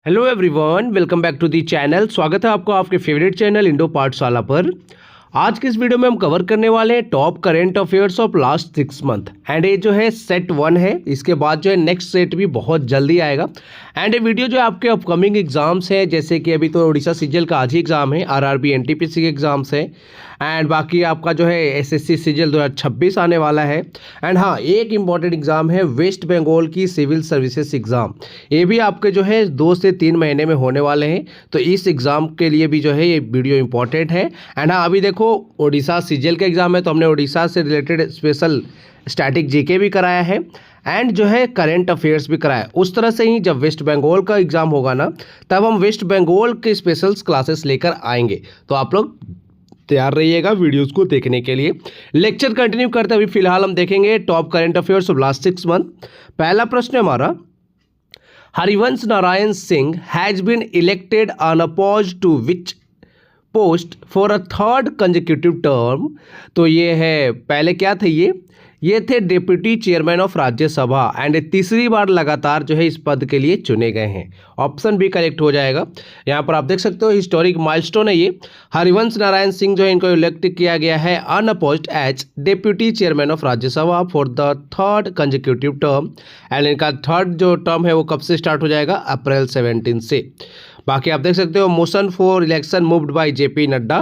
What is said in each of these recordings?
Hello everyone, welcome back to the channel. स्वागत है आपको आपके फेवरेट चैनल इंडो पाठशाला पर। आज के इस वीडियो में हम कवर करने वाले हैं top current affairs of last 6 month. And ये जो है सेट 1 है, इसके बाद जो है नेक्स्ट सेट भी बहुत जल्दी आएगा। एंड ये वीडियो जो है आपके अपकमिंग एग्जाम्स है, जैसे कि अभी तो उड़ीसा सीजीएल का आज ही एग्जाम है, आरआरबी एनटीपीसी के एग्जाम्स है। एंड बाकी आपका जो है एसएससी सीजीएल 2026 आने वाला है। एंड हाँ, एक इम्पॉर्टेंट एग्जाम है वेस्ट बंगाल की सिविल सर्विसेज एग्जाम। ये भी आपके जो है 2 से 3 महीने में होने वाले हैं, तो इस एग्जाम के लिए भी जो है ये वीडियो इंपॉर्टेंट है। एंड हाँ, अभी देखो उड़ीसा सीजीएल का एग्जाम है, तो हमने उड़ीसा से रिलेटेड स्पेशल स्टैटिक जीके भी कराया है एंड जो है करंट अफेयर्स भी कराया। उस तरह से ही जब वेस्ट बंगाल का एग्जाम होगा ना, तब हम वेस्ट बंगाल के स्पेशल क्लासेस लेकर आएंगे, तो आप लोग तैयार रहिएगा वीडियोस को देखने के लिए। लेक्चर कंटिन्यू करते अभी फिलहाल हम देखेंगे top current affairs of last 6 month. पहला प्रश्न है हमारा, Harivansh Narayan Singh has been elected unopposed to which post for a third consecutive term. तो ये है, पहले क्या थे ये थे deputy chairman of Rajya Sabha and तीसरी बार लगातार जो है इस पद के लिए चुने गए हैं। ऑप्शन बी करेक्ट हो जाएगा। यहाँ पर आप देख सकते हो हिस्टोरिक माइलस्टोन है ये। हरिवंश नारायण सिंह जो है इनको इलेक्ट किया गया है unopposed as deputy chairman of Rajya Sabha for the third consecutive term. And इनका थर्ड जो टर्म है वो कब से स्टार्ट हो जाएगा? अप्रैल 17 से। बाकी आप देख सकते हो motion for election moved by JP Nadda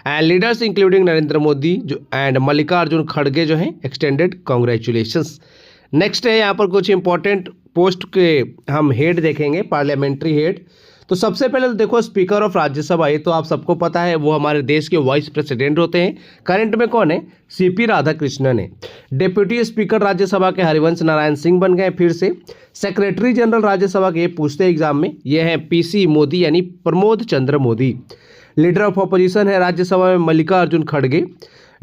and leaders including Narendra Modi जो एंड मल्लिकार्जुन खड़गे जो हैं एक्सटेंडेड कांग्रेचुलेशंस। नेक्स्ट है यहाँ पर कुछ इंपॉर्टेंट पोस्ट के हम हेड देखेंगे, पार्लियामेंट्री हेड। तो सबसे पहले तो देखो स्पीकर ऑफ राज्यसभा, ये तो आप सबको पता है, वो हमारे देश के वाइस प्रेसिडेंट होते हैं। करंट में कौन है? सीपी राधाकृष्णन है। डिप्टी स्पीकर राज्यसभा के हरिवंश नारायण सिंह बन गए फिर से। सेक्रेटरी जनरल राज्यसभा के पूछते हैं एग्जाम में, ये है पीसी मोदी यानी प्रमोद चंद्र मोदी। लीडर ऑफ अपोजिशन है राज्यसभा में मल्लिकार्जुन खड़गे।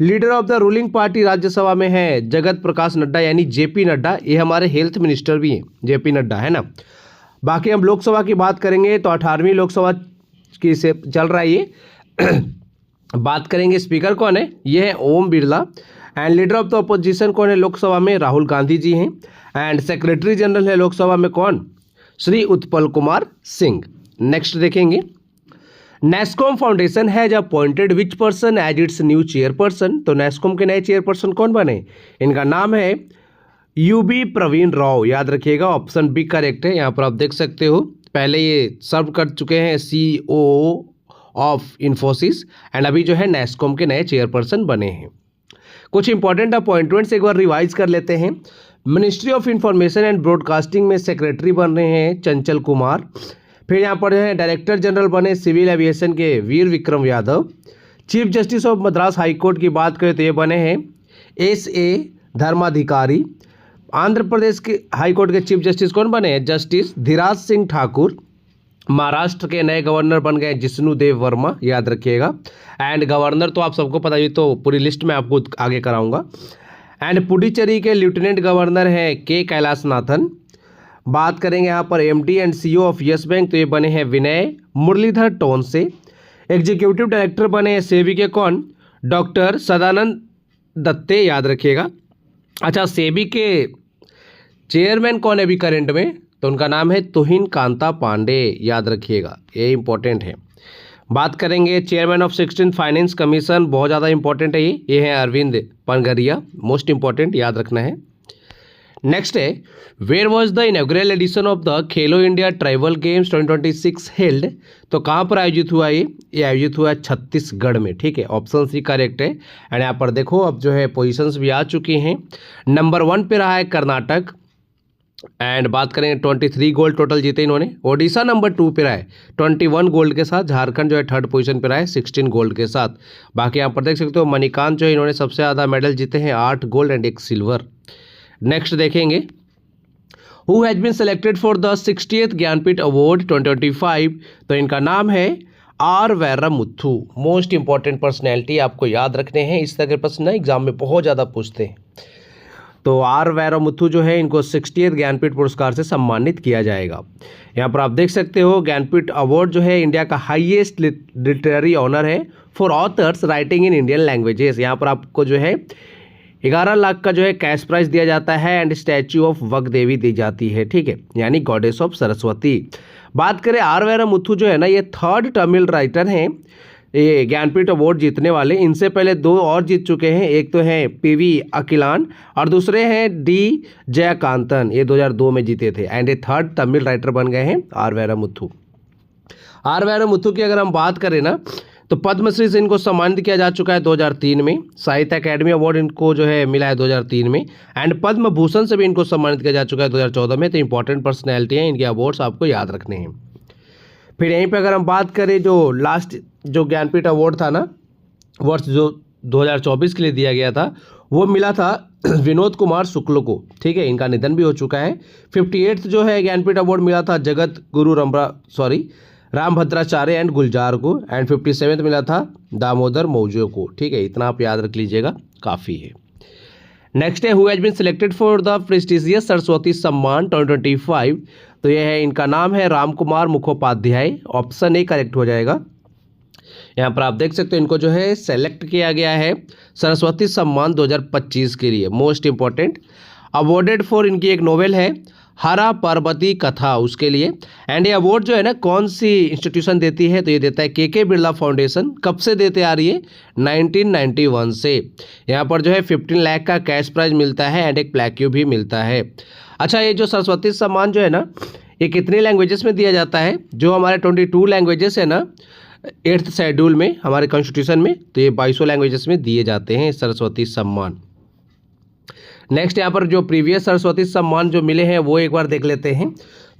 Leader of the ruling party Rajya Sabha में है जगत प्रकाश नड्डा यानी जेपी नड्डा, ये हमारे हेल्थ मिनिस्टर भी हैं, जेपी नड्डा है ना। बाकी हम लोकसभा की बात करेंगे तो 18वीं लोकसभा की से चल रहा है ये। बात करेंगे स्पीकर कौन है? ये है Om Birla. And leader of the opposition कौन है लोकसभा में? राहुल गांधी जी हैं। एंड सेक्रेटरी जनरल है लोकसभा में कौन? श्री उत्पल कुमार सिंह। नेक्स्ट देखेंगे, NASSCOM foundation has appointed which person as its new chairperson. तो नेस्कॉम के नए चेयरपर्सन कौन बने? इनका नाम है यूबी प्रवीण राव। याद रखिएगा, ऑप्शन बी करेक्ट है। यहाँ पर आप देख सकते हो, पहले ये सर्व कर चुके हैं सीओओ ऑफ इन्फोसिस एंड अभी जो है नेस्कॉम के नए चेयरपर्सन बने हैं। कुछ इंपॉर्टेंट अपॉइंटमेंट्स एक बार रिवाइज कर लेते हैं। Ministry of information and broadcasting में सेक्रेटरी बन रहे हैं चंचल कुमार। फिर यहाँ पर है डायरेक्टर जनरल बने सिविल एविएशन के Veer Vikram Yadav. Chief justice of Madras high court की बात करें तो ये बने हैं SA धर्माधिकारी। आंध्र प्रदेश के हाई कोर्ट के चीफ जस्टिस कौन बने हैं? जस्टिस धीराज सिंह ठाकुर। महाराष्ट्र के नए गवर्नर बन गए जिष्णु देव वर्मा, याद रखिएगा। एंड गवर्नर तो आप सबको पता है, तो पूरी लिस्ट में आपको आगे कराऊंगा। एंड पुडुचेरी के लेफ्टिनेंट गवर्नर हैं के कैलाशनाथन। बात करेंगे यहाँ पर MD and CEO of yes bank, तो ये बने हैं विनय मुरलीधर टोन से। एग्जीक्यूटिव डायरेक्टर बने हैं सेबी के कौन? डॉक्टर सदानंद दत्ते, याद रखिएगा। अच्छा, सेबी के चेयरमैन कौन है अभी करंट में? तो उनका नाम है तुहिन कांता पांडे, याद रखिएगा, ये इंपॉर्टेंट है। बात करेंगे chairman of 16th finance commission, बहुत ज़्यादा इंपॉर्टेंट है ये है अरविंद पनगरिया, मोस्ट इंपॉर्टेंट, याद रखना है। नेक्स्ट है, where was the inaugural edition of the Khelo India tribal games 2026 held. तो कहाँ पर आयोजित हुआ ये आयोजित हुआ है छत्तीसगढ़ में, ठीक है। ऑप्शन सी करेक्ट है। एंड यहाँ पर देखो अब जो है पोजीशंस भी आ चुकी हैं। नंबर 1 पे रहा है कर्नाटक एंड बात करें 23 गोल्ड टोटल जीते इन्होंने। ओडिशा नंबर 2 पे रहा है 21 गोल्ड के साथ। झारखंड जो है 3rd पोजीशन पे रहा है 16 गोल्ड के साथ। बाकी यहाँ पर देख सकते हो मणिकांत जो है इन्होंने सबसे ज़्यादा मेडल जीते हैं, 8 गोल्ड एंड 1 सिल्वर। नेक्स्ट देखेंगे, who has been selected for the 60th Jnanpith award 2025। तो इनका नाम है R Vairamuthu. Most important personality आपको याद रखने हैं, इस तरह के प्रश्न एग्जाम में बहुत ज़्यादा पूछते हैं। तो आर वैरमुथु जो है इनको 60th ज्ञानपीठ पुरस्कार से सम्मानित किया जाएगा। यहाँ पर आप देख सकते हो ज्ञानपीठ अवार्ड जो है इंडिया का हाईएस्ट लिटरेरी ऑनर है for authors writing in Indian languages. यहाँ पर आपको जो है 11 लाख का जो है कैश प्राइज दिया जाता है एंड स्टैच्यू ऑफ वग देवी दी जाती है, ठीक है, यानी गॉडेस ऑफ सरस्वती। बात करें आर वैरमुथु जो है ना, ये थर्ड तमिल राइटर हैं ये ज्ञानपीठ अवार्ड जीतने वाले। इनसे पहले 2 और जीत चुके हैं, एक तो हैं पीवी अखिलान और दूसरे हैं डी जयकांतन, ये 2002 में जीते थे। एंड ये थर्ड तमिल राइटर बन गए हैं आर वैरमुथु। आर वैरमुथु की अगर हम बात करें ना, तो पद्मश्री से इनको सम्मानित किया जा चुका है 2003 में। साहित्य अकेडमी अवार्ड इनको जो है मिला है 2003 में। एंड पद्म भूषण से भी इनको सम्मानित किया जा चुका है 2014 में। तो इंपॉर्टेंट पर्सनैलिटी हैं, इनके अवार्ड्स आपको याद रखने हैं। फिर यहीं पे अगर हम बात करें जो लास्ट जो ज्ञानपीठ अवार्ड था ना, वर्ष जो 2024 के लिए दिया गया था, वो मिला था विनोद कुमार शुक्ल को। ठीक है, इनका निधन भी हो चुका है। 58th जो है ज्ञानपीठ अवार्ड मिला था जगत गुरु रामभद्राचार्य एंड गुलजार को। एंड 57th मिला था दामोदर मौर्य को। ठीक है, इतना आप याद रख लीजिएगा, काफ़ी है। नेक्स्ट है who has been selected for the prestigious Saraswati Samman 2025। तो यह है, इनका नाम है Ram Kumar Mukhopadhyay. Option A correct हो जाएगा। यहाँ पर आप देख सकते हो इनको जो है सेलेक्ट किया गया है सरस्वती सम्मान 2025 के लिए। मोस्ट इंपॉर्टेंट अवॉर्डेड फॉर, इनकी एक नोवेल है हरा पर्वती कथा, उसके लिए। एंड ये अवार्ड जो है ना कौन सी इंस्टीट्यूशन देती है, तो ये देता है के बिरला फाउंडेशन। कब से देते आ रही है? 1991 से। यहाँ पर जो है 15 लाख का कैश प्राइज मिलता है एंड एक प्लैक्यू भी मिलता है। अच्छा, ये जो सरस्वती सम्मान जो है ना, ये कितनी लैंग्वेजेस में दिया जाता है? जो हमारे 22 लैंग्वेजेस है ना 8th शेड्यूल में हमारे कॉन्स्टिट्यूशन में, तो ये 22 लैंग्वेजेस में दिए जाते हैं सरस्वती सम्मान। नेक्स्ट यहाँ पर जो प्रीवियस सरस्वती सम्मान जो मिले हैं वो एक बार देख लेते हैं।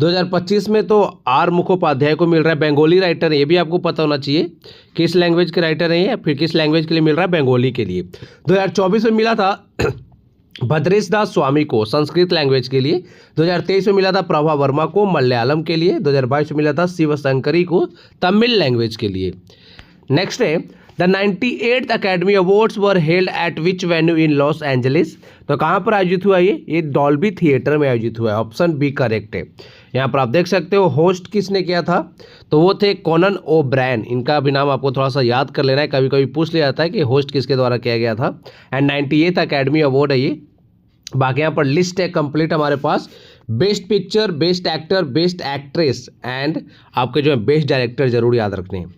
2025 में तो आर मुखोपाध्याय को मिल रहा है, बंगाली राइटर है, ये भी आपको पता होना चाहिए किस लैंग्वेज के राइटर हैं या फिर किस लैंग्वेज के लिए मिल रहा है, बंगाली के लिए। 2024 में मिला था भद्रेश दास स्वामी को संस्कृत लैंग्वेज के लिए। 2023 में मिला था प्रभा वर्मा को मलयालम के लिए। 2022 में मिला था शिव शंकरी को तमिल लैंग्वेज के लिए। नेक्स्ट है the 98th academy awards were held at which venue in Los Angeles. तो कहाँ पर आयोजित हुआ ये डॉल्बी थिएटर में आयोजित हुआ है। ऑप्शन बी करेक्ट है। यहाँ पर आप देख सकते हो होस्ट किसने किया था, तो वो थे कोनन ओब्रायन। इनका भी नाम आपको थोड़ा सा याद कर लेना है, कभी कभी पूछ लिया जाता है कि होस्ट किसके द्वारा किया गया था। एंड 98th अकेडमी अवार्ड है ये। बाकी यहाँ पर लिस्ट है कंप्लीट हमारे पास। Best picture, best actor, best actress and आपके जो है बेस्ट डायरेक्टर जरूर याद रखने हैं।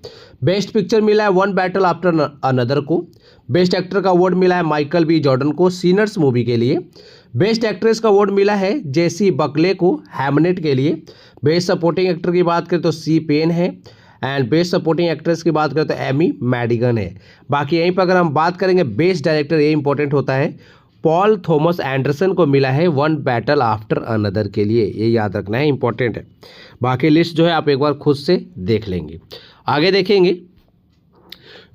बेस्ट पिक्चर मिला है वन बैटल आफ्टर अनदर को। बेस्ट एक्टर का अवार्ड मिला है माइकल बी जॉर्डन को सीनर्स मूवी के लिए। बेस्ट एक्ट्रेस का अवार्ड मिला है जेसी बकले को हैमनेट के लिए। बेस्ट सपोर्टिंग एक्टर की बात करें तो सी पेन है। एंड बेस्ट सपोर्टिंग एक्ट्रेस की बात करें तो एमी मैडिगन है। बाकी यहीं पर अगर हम बात करेंगे बेस्ट डायरेक्टर, ये इंपॉर्टेंट होता है, पॉल थॉमस एंडरसन को मिला है वन बैटल आफ्टर अनदर के लिए। ये याद रखना है, इंपॉर्टेंट है। बाकी लिस्ट जो है आप एक बार खुद से देख लेंगे। आगे देखेंगे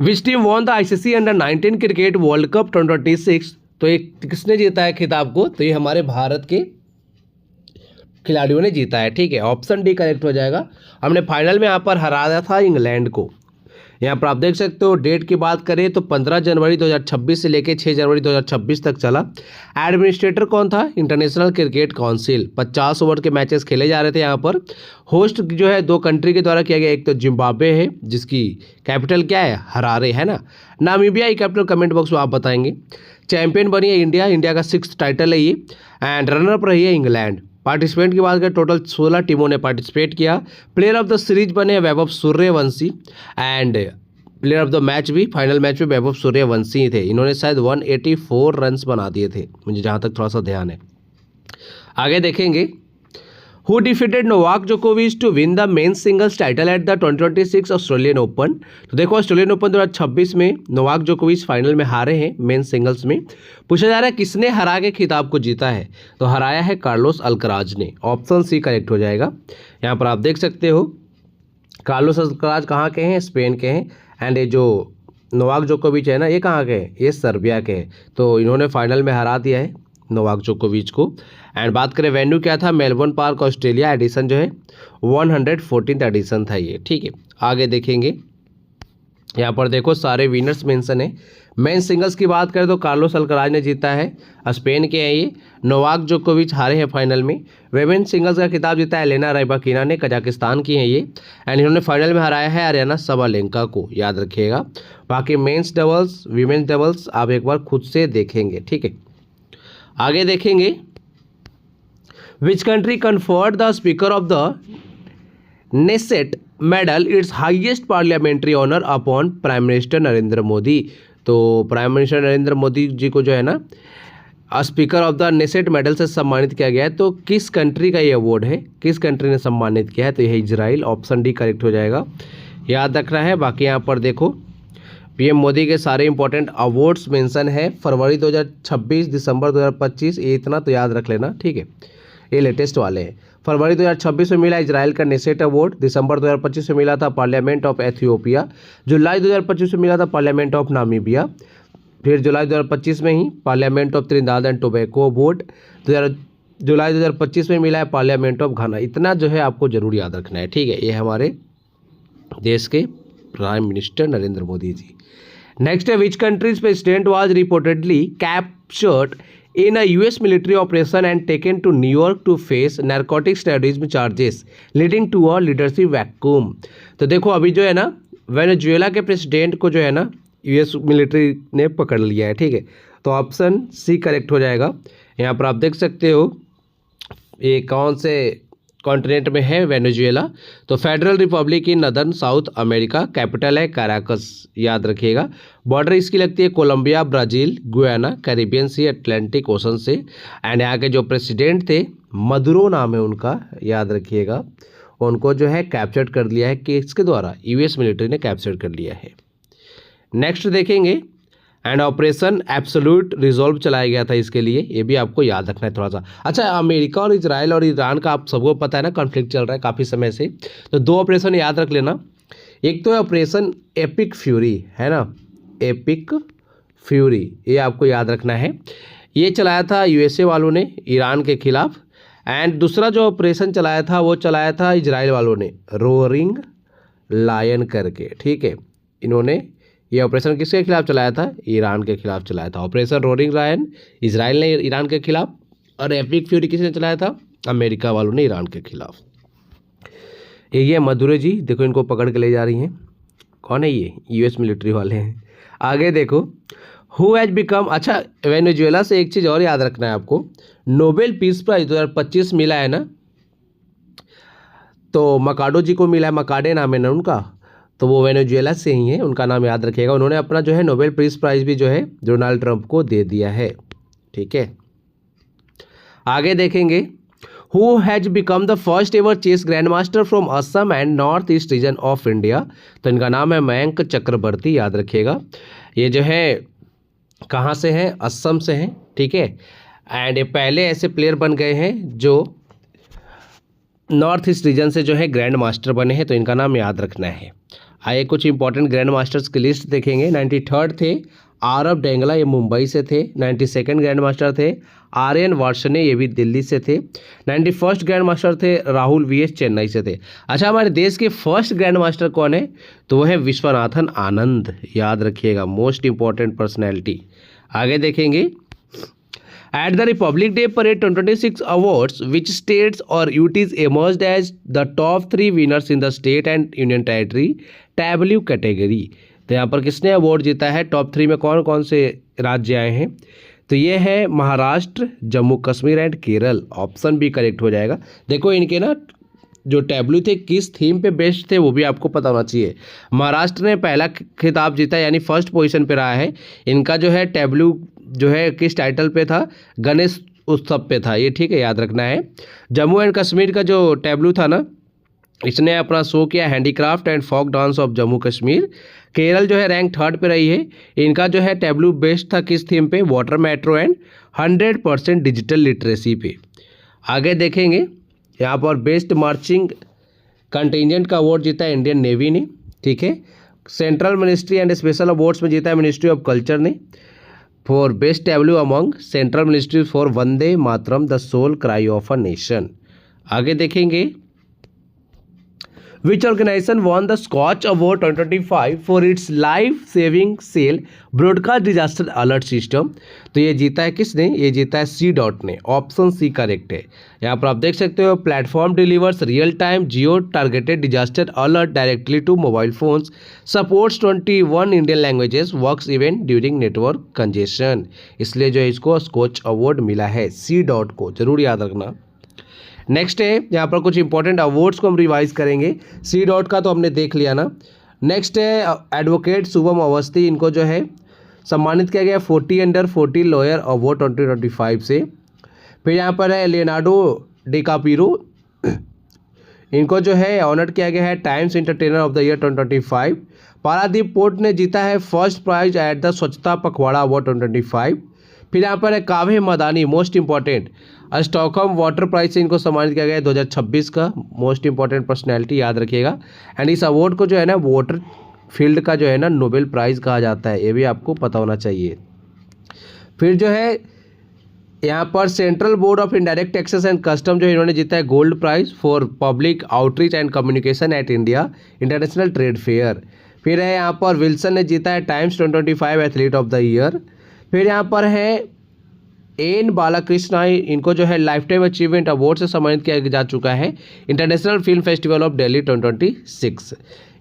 विच team won the ICC under 19 cricket world cup 2026। तो ये किसने जीता है खिताब को? तो ये हमारे भारत के खिलाड़ियों ने जीता है। ठीक है, ऑप्शन डी करेक्ट हो जाएगा। हमने फाइनल में यहाँ पर हराया था इंग्लैंड को। यहाँ पर आप देख सकते हो डेट की बात करें तो 15 जनवरी 2026 से लेकर 6 जनवरी 2026 तक चला। एडमिनिस्ट्रेटर कौन था? International cricket council. 50 ओवर के मैचेस खेले जा रहे थे यहाँ पर। होस्ट जो है 2 कंट्री के द्वारा किया गया, एक तो जिम्बाब्वे है जिसकी कैपिटल क्या है? हरारे है ना। नामीबिया की कैपिटल कमेंट बॉक्स में आप बताएंगे। चैंपियन बनी है इंडिया, इंडिया का 6th टाइटल है ये। एंड रनर अप रही है इंग्लैंड। पार्टिसिपेंट की बात करें टोटल 16 टीमों ने पार्टिसिपेट किया। प्लेयर ऑफ द सीरीज बने Vaibhav Suryavanshi. And player of the match भी फाइनल मैच में वैभव सूर्यवंशी थे। इन्होंने शायद 184 रन्स बना दिए थे, मुझे जहाँ तक थोड़ा सा ध्यान है। आगे देखेंगे हु डिफीटेड नोवाक जोकोविच to win the men's singles title at the 2026 Australian Open. तो देखो ऑस्ट्रेलियन ओपन 2026 में नोवाक जोकोविच फाइनल में हारे हैं मेंस सिंगल्स में। पूछा जा रहा है किसने हरा के खिताब को जीता है, तो हराया है कार्लोस अल्कराज ने। ऑप्शन सी करेक्ट हो जाएगा। यहाँ पर आप देख सकते हो कार्लोस अल्कराज कहाँ के हैं? स्पेन के हैं। एंड ये जो नोवाक जोकोविच है ना, ये कहाँ के हैं? ये सर्बिया के हैं। तो इन्होंने फाइनल में हरा दिया है नोवाक जोकोविच को। एंड बात करें वेन्यू क्या था? Melbourne park Australia. एडिशन जो है 114th एडिशन था ये। ठीक है, आगे देखेंगे। यहाँ पर देखो सारे विनर्स मेंशन है। मेन सिंगल्स की बात करें तो कार्लोस अल्कराज ने जीता है, स्पेन के हैं ये। नोवाक जोकोविच हारे हैं फाइनल में। वेमेन सिंगल्स का खिताब जीता है एलेना रैबाकिना ने, कजाकिस्तान की हैं ये। एंड इन्होंने फाइनल में हराया है अरियाना सबालेंका को, याद रखिएगा। बाकी मेंस डबल्स, वीमेंस डबल्स आप एक बार खुद से देखेंगे। ठीक है, आगे देखेंगे which country conferred the speaker of the Knesset medal its highest parliamentary honour upon prime minister Narendra Modi. तो प्राइम मिनिस्टर नरेंद्र मोदी जी को जो है ना speaker of the Knesset medal से सम्मानित किया गया है। तो किस कंट्री का ये अवार्ड है, किस कंट्री ने सम्मानित किया है? तो यह इजराइल, ऑप्शन डी करेक्ट हो जाएगा, याद रखना है। बाकी यहाँ पर देखो पीएम मोदी के सारे इंपॉर्टेंट अवार्ड्स मेंशन है, फरवरी 2026, दिसंबर 2025, ये इतना तो याद रख लेना, ठीक है। ये लेटेस्ट वाले हैं। फरवरी 2026 में मिला इजराइल का नेसेट अवार्ड, दिसंबर 2025 में मिला था पार्लियामेंट ऑफ एथियोपिया, जुलाई 2025 में मिला था पार्लियामेंट ऑफ नामीबिया, फिर जुलाई 2025 में ही parliament of Trinidad and Tobago award, जुलाई 2025 में मिला है पार्लियामेंट ऑफ घाना। इतना जो है आपको जरूर याद रखना है, ठीक है। ये हमारे देश के prime minister Narendra Modi ji. Next है which country's president was reportedly captured in a US military operation and taken to New York to face narcotics terrorism charges leading to a leadership vacuum. तो देखो अभी जो है ना वेनेजुएला के प्रेसिडेंट को जो है ना यूएस मिलिट्री ने पकड़ लिया है, ठीक है। तो ऑप्शन सी करेक्ट हो जाएगा। यहाँ पर आप देख सकते हो ये कौन से कॉन्टिनेंट में है वेनेजुएला। तो फेडरल रिपब्लिक इन नदर्न साउथ अमेरिका, कैपिटल है कैराकस, याद रखिएगा। बॉर्डर इसकी लगती है कोलंबिया, ब्राज़ील, गुयाना, कैरिबियन सी, अटलांटिक ओशन से। एंड यहाँ के जो प्रेसिडेंट थे मदुरो नाम है उनका, याद रखिएगा। उनको जो है कैप्चर कर लिया है, किसके द्वारा? यूएस मिलिट्री ने कैप्चर कर लिया है। नेक्स्ट देखेंगे एंड ऑपरेशन एब्सोल्यूट रिजॉल्व चलाया गया था इसके लिए, ये भी आपको याद रखना है थोड़ा सा। अच्छा, अमेरिका और इजराइल और ईरान का आप सबको पता है ना कॉन्फ्लिक्ट चल रहा है काफ़ी समय से। तो दो ऑपरेशन याद रख लेना, एक तो है ऑपरेशन एपिक फ्यूरी, है ना, एपिक फ्यूरी, ये आपको याद रखना है। ये चलाया था यूएसए वालों ने ईरान के खिलाफ। एंड दूसरा जो ऑपरेशन चलाया था वो चलाया था इजराइल वालों ने, रोअरिंग लायन करके, ठीक है। इन्होंने ये ऑपरेशन किसके खिलाफ चलाया था? ईरान के खिलाफ चलाया था। ऑपरेशन रोअरिंग लायन इजराइल ने ईरान के खिलाफ, और एपिक फ्यूरी किसने चलाया था? अमेरिका वालों ने ईरान के खिलाफ। ये मदुरो जी, देखो इनको पकड़ के ले जा रही हैं। कौन है ये? यूएस मिलिट्री वाले हैं। आगे देखो हु हैज बिकम, अच्छा वेनेजुएला से एक चीज़ और याद रखना है आपको, नोबेल पीस प्राइज 2025 मिला है ना, तो मकाडो जी को मिला है, मकाडे नाम है ना उनका, तो वो वेनेजुएला से ही है, उनका नाम याद रखिएगा। उन्होंने अपना जो है नोबेल पीस प्राइज भी जो है डोनाल्ड ट्रंप को दे दिया है, ठीक है। आगे देखेंगे who has become the first ever chess grand master from Assam and north east region of India. तो इनका नाम है मयंक चक्रवर्ती, याद रखिएगा। ये जो है कहाँ से हैं? असम से हैं, ठीक है। एंड ये पहले ऐसे प्लेयर बन गए हैं जो नॉर्थ ईस्ट रीजन से जो है ग्रैंड मास्टर बने हैं, तो इनका नाम याद रखना है। आइए कुछ इंपॉर्टेंट ग्रैंड मास्टर्स की लिस्ट देखेंगे। 93rd थे आरब डेंगला, ये मुंबई से थे। 92nd ग्रैंड मास्टर थे आर्यन वार्ष्णे, ये भी दिल्ली से थे। 91st ग्रैंड मास्टर थे राहुल वीएस, चेन्नई से थे। अच्छा, हमारे देश के फर्स्ट ग्रैंड मास्टर कौन है? तो वो है विश्वनाथन आनंद, याद रखिएगा, मोस्ट इंपॉर्टेंट पर्सनैलिटी। आगे देखेंगे At the Republic Day Parade 2026 awards, which states or UTs emerged as the top 3 winners in the state and union territory tableau category? तो यहाँ पर किसने अवार्ड जीता है? टॉप 3 में कौन कौन से राज्य आए हैं? तो ये है Maharashtra, Jammu Kashmir and Kerala, option B correct हो जाएगा। देखो इनके ना जो टैब्लू थे किस थीम पे बेस्ड थे वो भी आपको पता होना चाहिए। महाराष्ट्र ने पहला खिताब जीता, यानी फर्स्ट पोजीशन पे रहा है। इनका जो है टैब्लू जो है किस टाइटल पे था? गणेश उत्सव पे था, ये ठीक है, याद रखना है। जम्मू एंड कश्मीर का जो टैब्लू था ना, इसने अपना शो किया handicraft and folk dance of Jammu Kashmir. Kerala जो है रैंक 3rd पे रही है। इनका जो है टैब्लू बेस्ड था किस थीम पे? Water metro and 100% digital literacy पे। आगे देखेंगे यहाँ पर बेस्ट मार्चिंग कंटिजेंट का अवार्ड जीता है इंडियन नेवी ने, ठीक है। Central ministry and special awards में जीता है मिनिस्ट्री ऑफ कल्चर ने for best tableau among central ministry for Vande Mataram the soul cry of a nation. आगे देखेंगे Which organization won the Scotch Award 2025 for its life-saving cell broadcast disaster alert system? तो ये जीता है किसने? ये जीता है C.DOT ने, ऑप्शन सी करेक्ट है। यहाँ पर आप देख सकते हो platform delivers real time geo targeted disaster alert directly to mobile phones, supports 21 Indian languages, works even during network congestion. इसलिए जो है इसको स्कॉच अवार्ड मिला है C.DOT को, जरूर याद रखना। नेक्स्ट है यहाँ पर कुछ इंपॉर्टेंट अवार्ड्स को हम रिवाइज करेंगे। सी डॉट का तो हमने देख लिया ना। नेक्स्ट है एडवोकेट शुभम अवस्थी, इनको जो है सम्मानित किया गया 40 अंडर 40 लॉयर अवार्ड 2025 से। फिर यहाँ पर है लियोनार्डो डिकापिरो, इनको जो है ऑनर्ड किया गया है times entertainer of the year 2025। Paradip port ने जीता है फर्स्ट प्राइज एट द स्वच्छता पखवाड़ा अवार्ड 2025। फिर यहाँ पर है Kavya Madani, most important Stockholm water prize से इनको सम्मानित किया गया है 2026 का। मोस्ट इंपॉर्टेंट पर्सनैलिटी याद रखिएगा। एंड इस अवार्ड को जो है ना वाटर फील्ड का जो है ना नोबेल प्राइज़ कहा जाता है, ये भी आपको पता होना चाहिए। फिर जो है यहाँ पर central board of indirect taxes and custom जो इन्होंने जीता है gold prize for public outreach and communication at India international trade fair. फिर है यहाँ पर विल्सन ने जीता है times 2025 athlete of the year. फिर यहाँ पर है एन बालाकृष्णा, इनको जो है लाइफ टाइम अचीवमेंट अवार्ड से सम्मानित किया जा चुका है international film festival of Delhi 2026।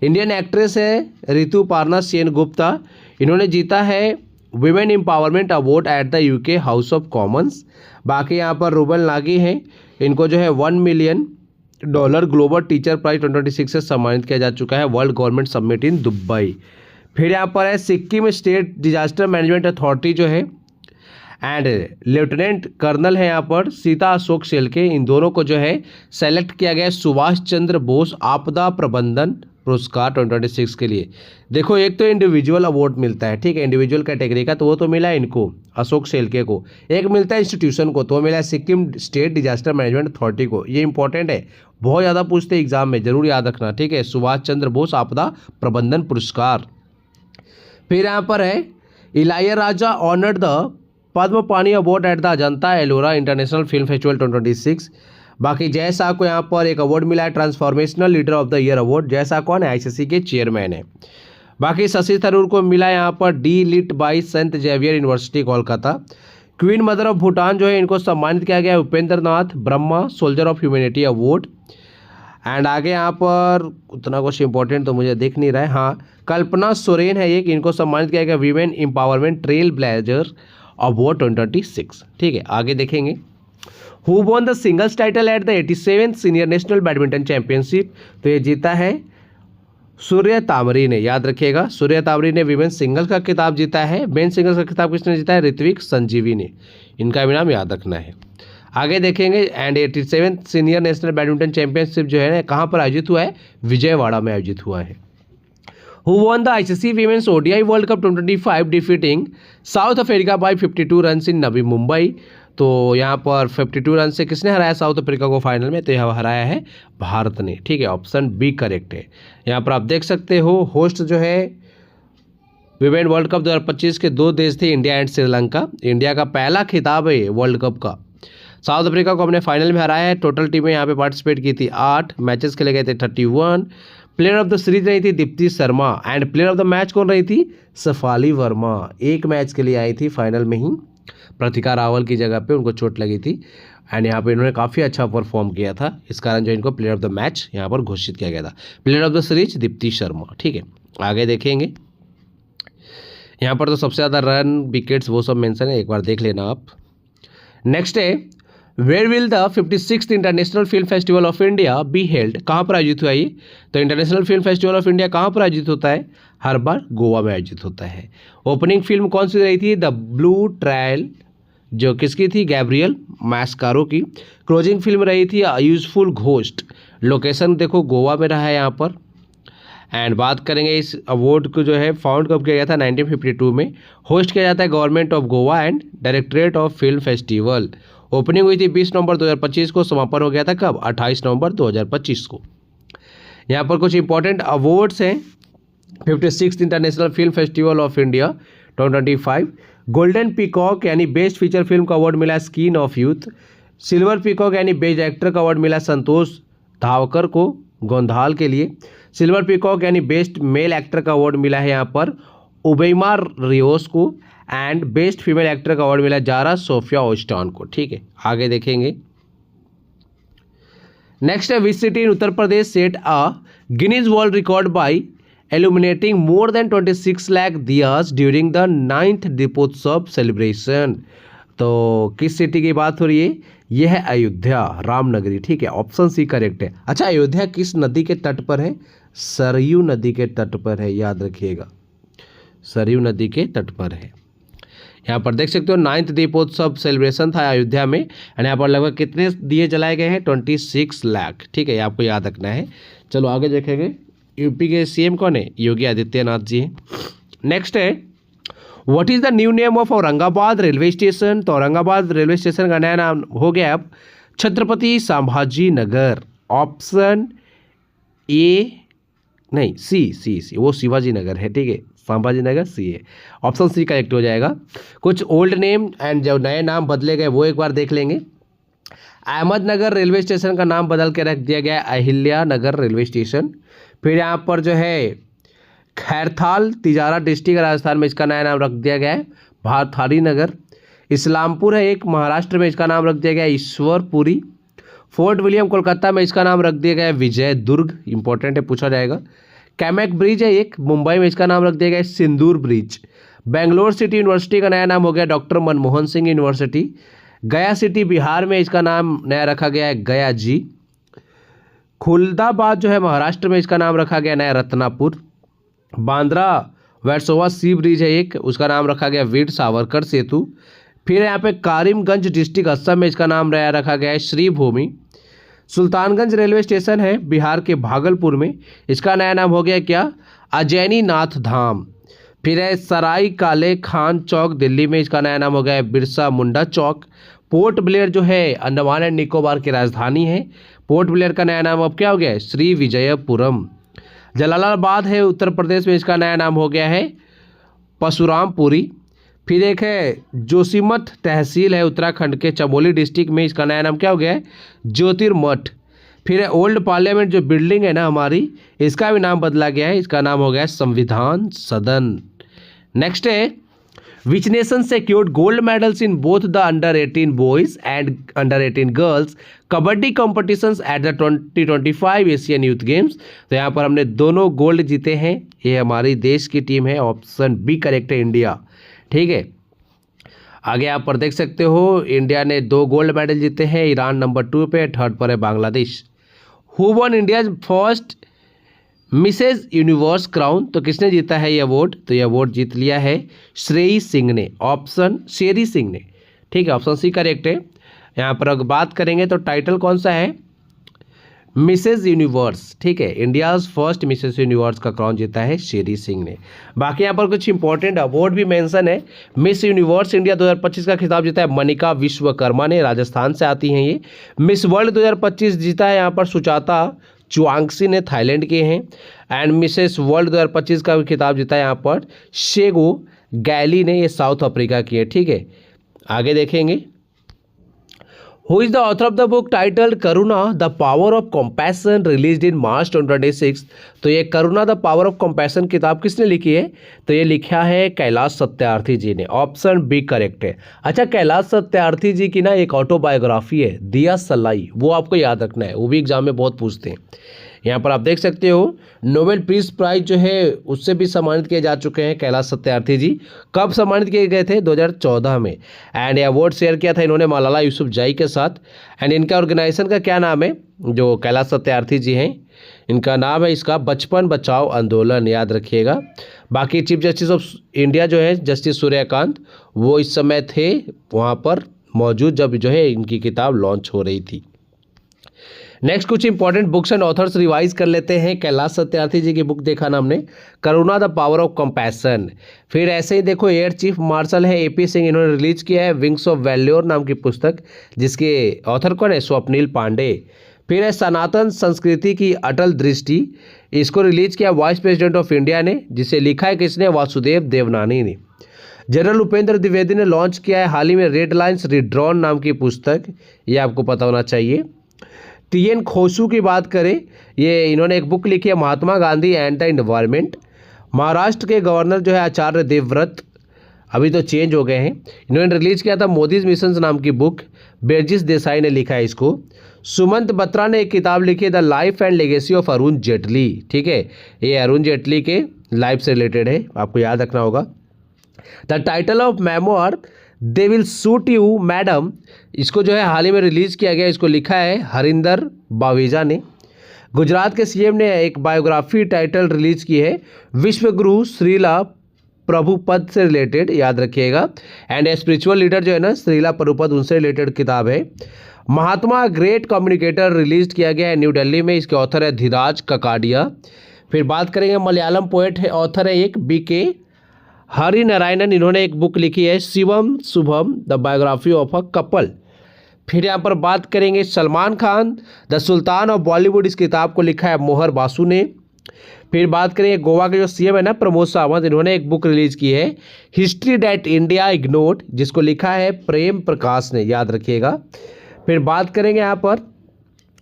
Indian actress है ऋतुपर्णा सेन गुप्ता, इन्होंने जीता है women empowerment award at the UK house of Commons. बाकी यहाँ पर रूबल नागी हैं, इनको जो है $1 मिलियन ग्लोबल टीचर प्राइज 2026 से सम्मानित किया जा चुका है world government summit in Dubai. फिर यहाँ पर है Sikkim state disaster management authority जो है एंड लेफ्टिनेंट कर्नल है यहाँ पर सीता अशोक शेल्के, इन दोनों को जो है सेलेक्ट किया गया सुभाष चंद्र बोस आपदा प्रबंधन पुरस्कार 2026 के लिए। देखो एक तो इंडिविजुअल अवार्ड मिलता है, ठीक है, इंडिविजुअल कैटेगरी का, तो वो तो मिला है इनको अशोक शेल्के को। एक मिलता है इंस्टीट्यूशन को, तो वो मिला है Sikkim state disaster management authority को। ये इंपॉर्टेंट है, बहुत ज़्यादा पूछते हैं एग्जाम में, जरूर याद रखना, ठीक है, सुभाष चंद्र बोस आपदा प्रबंधन पुरस्कार। फिर यहाँ पर है इलायराजा ऑनर्ड द पद्म पानी award at the Ajanta Ellora international film festival 2026। बाकी जय शाह को यहाँ पर एक अवार्ड मिला है transformational leader of the year award. Jay Shah कौन है? आईसीसी के चेयरमैन है। बाकी शशि थरूर को मिला यहाँ पर D Litt by Saint Xavier university Kolkata. Queen mother of Bhutan जो है इनको सम्मानित किया गया है Upendra Nath Brahma soldier of humanity award. And आगे यहाँ पर उतना कुछ इंपॉर्टेंट तो मुझे दिख नहीं रहा है। हाँ, कल्पना सोरेन है एक, इनको सम्मानित किया गया women empowerment trail blazer award 2026। ठीक है, आगे देखेंगे। Who won the singles title at the 87th senior national badminton championship, तो ये जीता है सूर्य तामरी ने, याद रखिएगा सूर्य तामरी ने विमेन सिंगल्स का खिताब जीता है। मेन सिंगल्स का खिताब किसने जीता है? ऋत्विक संजीवी ने, इनका भी नाम याद रखना है। आगे देखेंगे। And 87th senior national badminton championship जो है ना कहाँ पर आयोजित हुआ है? विजयवाड़ा में आयोजित हुआ है। Who won the ICC Women's ODI World Cup 2025 defeating South Africa by 52 run in Navi Mumbai. तो यहाँ पर 52 रन से किसने हराया साउथ अफ्रीका को फाइनल में? तो यह हराया है भारत ने। ठीक है, ऑप्शन बी करेक्ट है। यहाँ पर आप देख सकते हो होस्ट जो है विमेन वर्ल्ड कप 2025 के दो देश थे, इंडिया एंड श्रीलंका। इंडिया का पहला खिताब है वर्ल्ड कप का। साउथ अफ्रीका को हमने फाइनल में हराया है। टोटल टीमें यहाँ पे पार्टिसिपेट की थी 8, मैचेस खेले गए थे 31। प्लेयर ऑफ द सीरीज रही थी Deepti Sharma and player of the match कौन रही थी? सफाली वर्मा। एक मैच के लिए आई थी फाइनल में ही, प्रतिका रावल की जगह पे उनको चोट लगी थी एंड यहाँ पे इन्होंने काफ़ी अच्छा परफॉर्म किया था, इस कारण जो इनको प्लेयर ऑफ द मैच यहाँ पर घोषित किया गया था। Player of the series Deepti Sharma. ठीक है, आगे देखेंगे। यहाँ पर तो सबसे ज़्यादा रन विकेट्स वो सब मेंशन है, एक बार देख लेना आप। नेक्स्ट है where will the 56th international film festival of India be held, कहाँ पर आयोजित हुआ ये? तो international film festival of India कहाँ पर आयोजित होता है? हर बार गोवा में आयोजित होता है। ओपनिंग फिल्म कौन सी रही थी? द ब्लू ट्रायल, जो किसकी थी? गैब्रियल मैस्कारो की। क्लोजिंग फिल्म रही थी यूजफुल घोस्ट। लोकेशन देखो गोवा में रहा है यहाँ पर। एंड बात करेंगे इस अवार्ड को जो है फाउंड कब किया गया था? 1952 में। होस्ट किया जाता है government of Goa and directorate of film festival. Opening हुई थी 20 नवंबर 2025 को, समापन हो गया था कब? 28 नवंबर 2025 को। यहाँ पर कुछ इंपॉर्टेंट अवार्ड्स हैं 56th international film festival of India 2025। Golden peacock यानी बेस्ट फीचर फिल्म का अवार्ड मिला skin of youth. Silver peacock यानी बेस्ट एक्टर का अवार्ड मिला संतोष धावकर को गोंधाल के लिए। सिल्वर पीकॉक यानी बेस्ट मेल एक्टर का अवार्ड मिला है यहाँ पर उबेमा रियोस को। एंड बेस्ट फीमेल एक्टर का अवार्ड मिला जारा सोफिया ओस्टॉन को। ठीक है, आगे देखेंगे। नेक्स्ट है which city in Uttar Pradesh set a Guinness world record by illuminating more than 26 lakh diyas during the 9th Deepotsav celebration. तो किस सिटी की बात हो रही है? ये है अयोध्या रामनगरी, ठीक है, ऑप्शन सी करेक्ट है। अच्छा, अयोध्या किस नदी के तट पर है? सरयू नदी के तट पर है, याद रखिएगा, सरयू नदी के तट पर है। यहाँ पर देख सकते हो 9th दीपोत्सव सेलिब्रेशन था अयोध्या में, एंड यहाँ पर लगभग कितने दिए जलाए गए हैं? 26 लाख, ठीक है, ये आपको याद रखना है। चलो आगे देखेंगे, यूपी के सीएम कौन है? योगी आदित्यनाथ जी हैं। नेक्स्ट है, what is the new name of Aurangabad railway station? तो औरंगाबाद रेलवे स्टेशन का नया नाम हो गया अब छत्रपति संभाजी नगर। ऑप्शन ए, नहीं सी, वो शिवाजी नगर है, ठीक है, संभाजी नगर सी है, ऑप्शन सी करेक्ट हो जाएगा। कुछ ओल्ड नेम एंड जो नए नाम बदले गए वो एक बार देख लेंगे। अहमदनगर रेलवे स्टेशन का नाम बदल के रख दिया गया अहिल्या नगर रेलवे स्टेशन। फिर यहाँ पर जो है खैरथाल तिजारा डिस्ट्रिक्ट राजस्थान में, इसका नया नाम रख दिया गया है भारथारी नगर। इस्लामपुर है एक महाराष्ट्र में, इसका नाम रख दिया गया है ईश्वरपुरी। फोर्ट विलियम कोलकाता में, इसका नाम रख दिया गया है विजय दुर्ग, इंपॉर्टेंट है, पूछा जाएगा। कैमेक ब्रिज है एक मुंबई में, इसका नाम रख दिया गया है सिंदूर ब्रिज। बेंगलोर सिटी यूनिवर्सिटी का नया नाम हो गया डॉक्टर मनमोहन सिंह यूनिवर्सिटी। गया सिटी बिहार में, इसका नाम नया रखा गया है गया जी। खुलदाबाद जो है महाराष्ट्र में, इसका नाम रखा गया नया रत्नापुर। बांद्रा वर्सोवा सी ब्रिज है एक, उसका नाम रखा गया वीर सावरकर सेतु। फिर यहाँ पे कारिमगंज डिस्ट्रिक्ट असम में, इसका नाम नया रखा गया है श्रीभूमि। सुल्तानगंज रेलवे स्टेशन है बिहार के भागलपुर में, इसका नया नाम हो गया क्या? अजैनी नाथ धाम। फिर है सराय काले खान चौक दिल्ली में, इसका नया नाम हो गया है बिरसा मुंडा चौक। पोर्ट ब्लेयर जो है अंडमान एंड निकोबार की राजधानी है, पोर्ट ब्लेयर का नया नाम अब क्या हो गया है? श्री विजयपुरम। जलालाबाद है उत्तर प्रदेश में, इसका नया नाम हो गया है परशुरामपुरी। फिर एक है जोशीमठ तहसील है उत्तराखंड के चमोली डिस्ट्रिक्ट में, इसका नया नाम क्या हो गया है? ज्योतिर्मठ। फिर है ओल्ड पार्लियामेंट जो बिल्डिंग है ना हमारी, इसका भी नाम बदला गया है, इसका नाम हो गया है संविधान सदन। नेक्स्ट है, which nation secured gold medals in both the under 18 boys and under 18 girls kabaddi competitions at the 2025 Asian youth games? तो यहाँ पर हमने दोनों गोल्ड जीते हैं, ये हमारी देश की टीम है, ऑप्शन बी करेक्ट है, इंडिया, ठीक है। आगे यहाँ पर देख सकते हो इंडिया ने 2 गोल्ड मेडल जीते हैं, ईरान नंबर 2 पे, थर्ड पर है Bangladesh. Who won India first Mrs Universe crown? तो किसने जीता है ये अवार्ड? तो ये अवार्ड जीत लिया है श्रेयी सिंह ने, ऑप्शन शेरी सिंह ने, ठीक है, ऑप्शन सी करेक्ट है। यहाँ पर अगर बात करेंगे तो टाइटल कौन सा है? मिसेज यूनिवर्स, ठीक है, इंडियाज फर्स्ट मिसेज यूनिवर्स का क्राउन जीता है शेरी सिंह ने। बाकी यहाँ पर कुछ इंपॉर्टेंट अवार्ड भी मेंशन है। मिस यूनिवर्स इंडिया 2025 का खिताब जीता है मनिका विश्वकर्मा ने, राजस्थान से आती हैं ये। मिस वर्ल्ड 2025 जीता है यहाँ पर सुचाता चुआंगसी ने, थाईलैंड के हैं। एंड मिसेस वर्ल्ड 2025 का भी खिताब जीता है यहाँ पर शेगो गैली ने, ये साउथ अफ्रीका की है, ठीक है। आगे देखेंगे, who is the author of the book titled Karuna the power of compassion released in March 2026? तो ये Karuna the power of compassion किताब किसने लिखी है? तो ये लिखा है कैलाश सत्यार्थी जी ने, ऑप्शन बी करेक्ट है। अच्छा, कैलाश सत्यार्थी जी की ना एक ऑटोबायोग्राफी है दिया सलाई, वो आपको याद रखना है, वो भी एग्जाम में बहुत पूछते हैं। यहाँ पर आप देख सकते हो नोबेल पीस प्राइज जो है उससे भी सम्मानित किए जा चुके हैं कैलाश सत्यार्थी जी। कब सम्मानित किए गए थे? 2014 में। एंड ये अवार्ड शेयर किया था इन्होंने मलाला यूसुफजई के साथ। एंड इनका ऑर्गेनाइजेशन का क्या नाम है? जो कैलाश सत्यार्थी जी हैं इनका नाम है इसका बचपन बचाओ आंदोलन, याद रखिएगा। बाकी चीफ जस्टिस ऑफ इंडिया जो है जस्टिस सूर्यकांत, वो इस समय थे वहाँ पर मौजूद जब जो है इनकी किताब लॉन्च हो रही थी। नेक्स्ट कुछ important books and authors revise कर लेते हैं। कैलाश सत्यार्थी जी की बुक देखा ना हमने, करुणा द पावर ऑफ कंपैशन। फिर ऐसे ही देखो एयर चीफ मार्शल है AP सिंह, इन्होंने रिलीज किया है विंग्स ऑफ वैल्योर नाम की पुस्तक, जिसके ऑथर कौन है? स्वप्निल पांडे। फिर है सनातन संस्कृति की अटल दृष्टि, इसको रिलीज किया वाइस प्रेसिडेंट ऑफ इंडिया ने, जिसे लिखा है किसने? वासुदेव देवनानी ने। जनरल उपेंद्र द्विवेदी ने लॉन्च किया है हाल ही में रेड लाइन्स रिड्रॉन नाम की पुस्तक, ये आपको पता होना चाहिए। TN खोसू की बात करें, ये इन्होंने एक बुक लिखी है Mahatma Gandhi and the environment. Maharashtra के गवर्नर जो है आचार्य देवव्रत, अभी तो चेंज हो गए हैं, इन्होंने रिलीज किया था मोदीज मिशन नाम की बुक, बेरजिस देसाई ने लिखा है इसको। सुमंत बत्रा ने एक किताब लिखी है the life and legacy of Arun Jaitley, ठीक है, ये अरुण जेटली के लाइफ से रिलेटेड है, आपको याद रखना होगा। The title of memoir they will shoot you madam, इसको जो है हाल ही में रिलीज़ किया गया, इसको लिखा है हरिंदर बावेजा ने। गुजरात के सीएम ने एक बायोग्राफी टाइटल रिलीज की है, विश्वगुरु श्रीला प्रभुपद से रिलेटेड, याद रखिएगा। एंड स्पिरिचुअल लीडर जो है ना श्रीला प्रभुपद, उनसे रिलेटेड किताब है। महात्मा ग्रेट कम्युनिकेटर रिलीज किया गया है न्यू दिल्ली में, इसके ऑथर है धीराज ककाडिया। फिर बात करेंगे मलयालम पोएट है, ऑथर है एक BK हरि नारायणन, इन्होंने एक बुक लिखी है Shivam Shubham the biography of a couple. फिर यहाँ पर बात करेंगे Salman Khan, the sultan of Bollywood, इस किताब को लिखा है मोहर बासु ने। फिर बात करेंगे गोवा के जो सीएम है ना प्रमोद सावंत, इन्होंने एक बुक रिलीज की है हिस्ट्री दैट इंडिया इग्नोर्ड, जिसको लिखा है प्रेम प्रकाश ने, याद रखिएगा। फिर बात करेंगे यहाँ पर